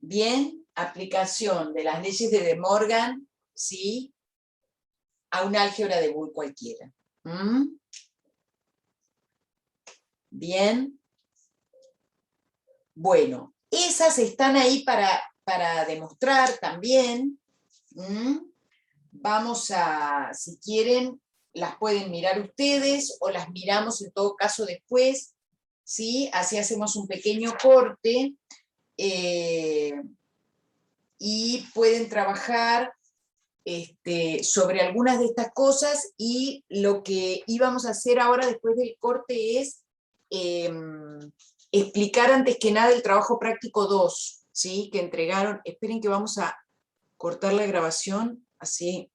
Bien, aplicación de las leyes de De Morgan, ¿sí? A un álgebra de Boole cualquiera. Bien. Bueno, esas están ahí para demostrar también. Vamos a, si quieren, las pueden mirar ustedes o las miramos en todo caso después, ¿sí? Así hacemos un pequeño corte y pueden trabajar sobre algunas de estas cosas, y lo que íbamos a hacer ahora después del corte es explicar antes que nada el trabajo práctico 2, ¿sí? Que entregaron. Esperen que vamos a cortar la grabación, así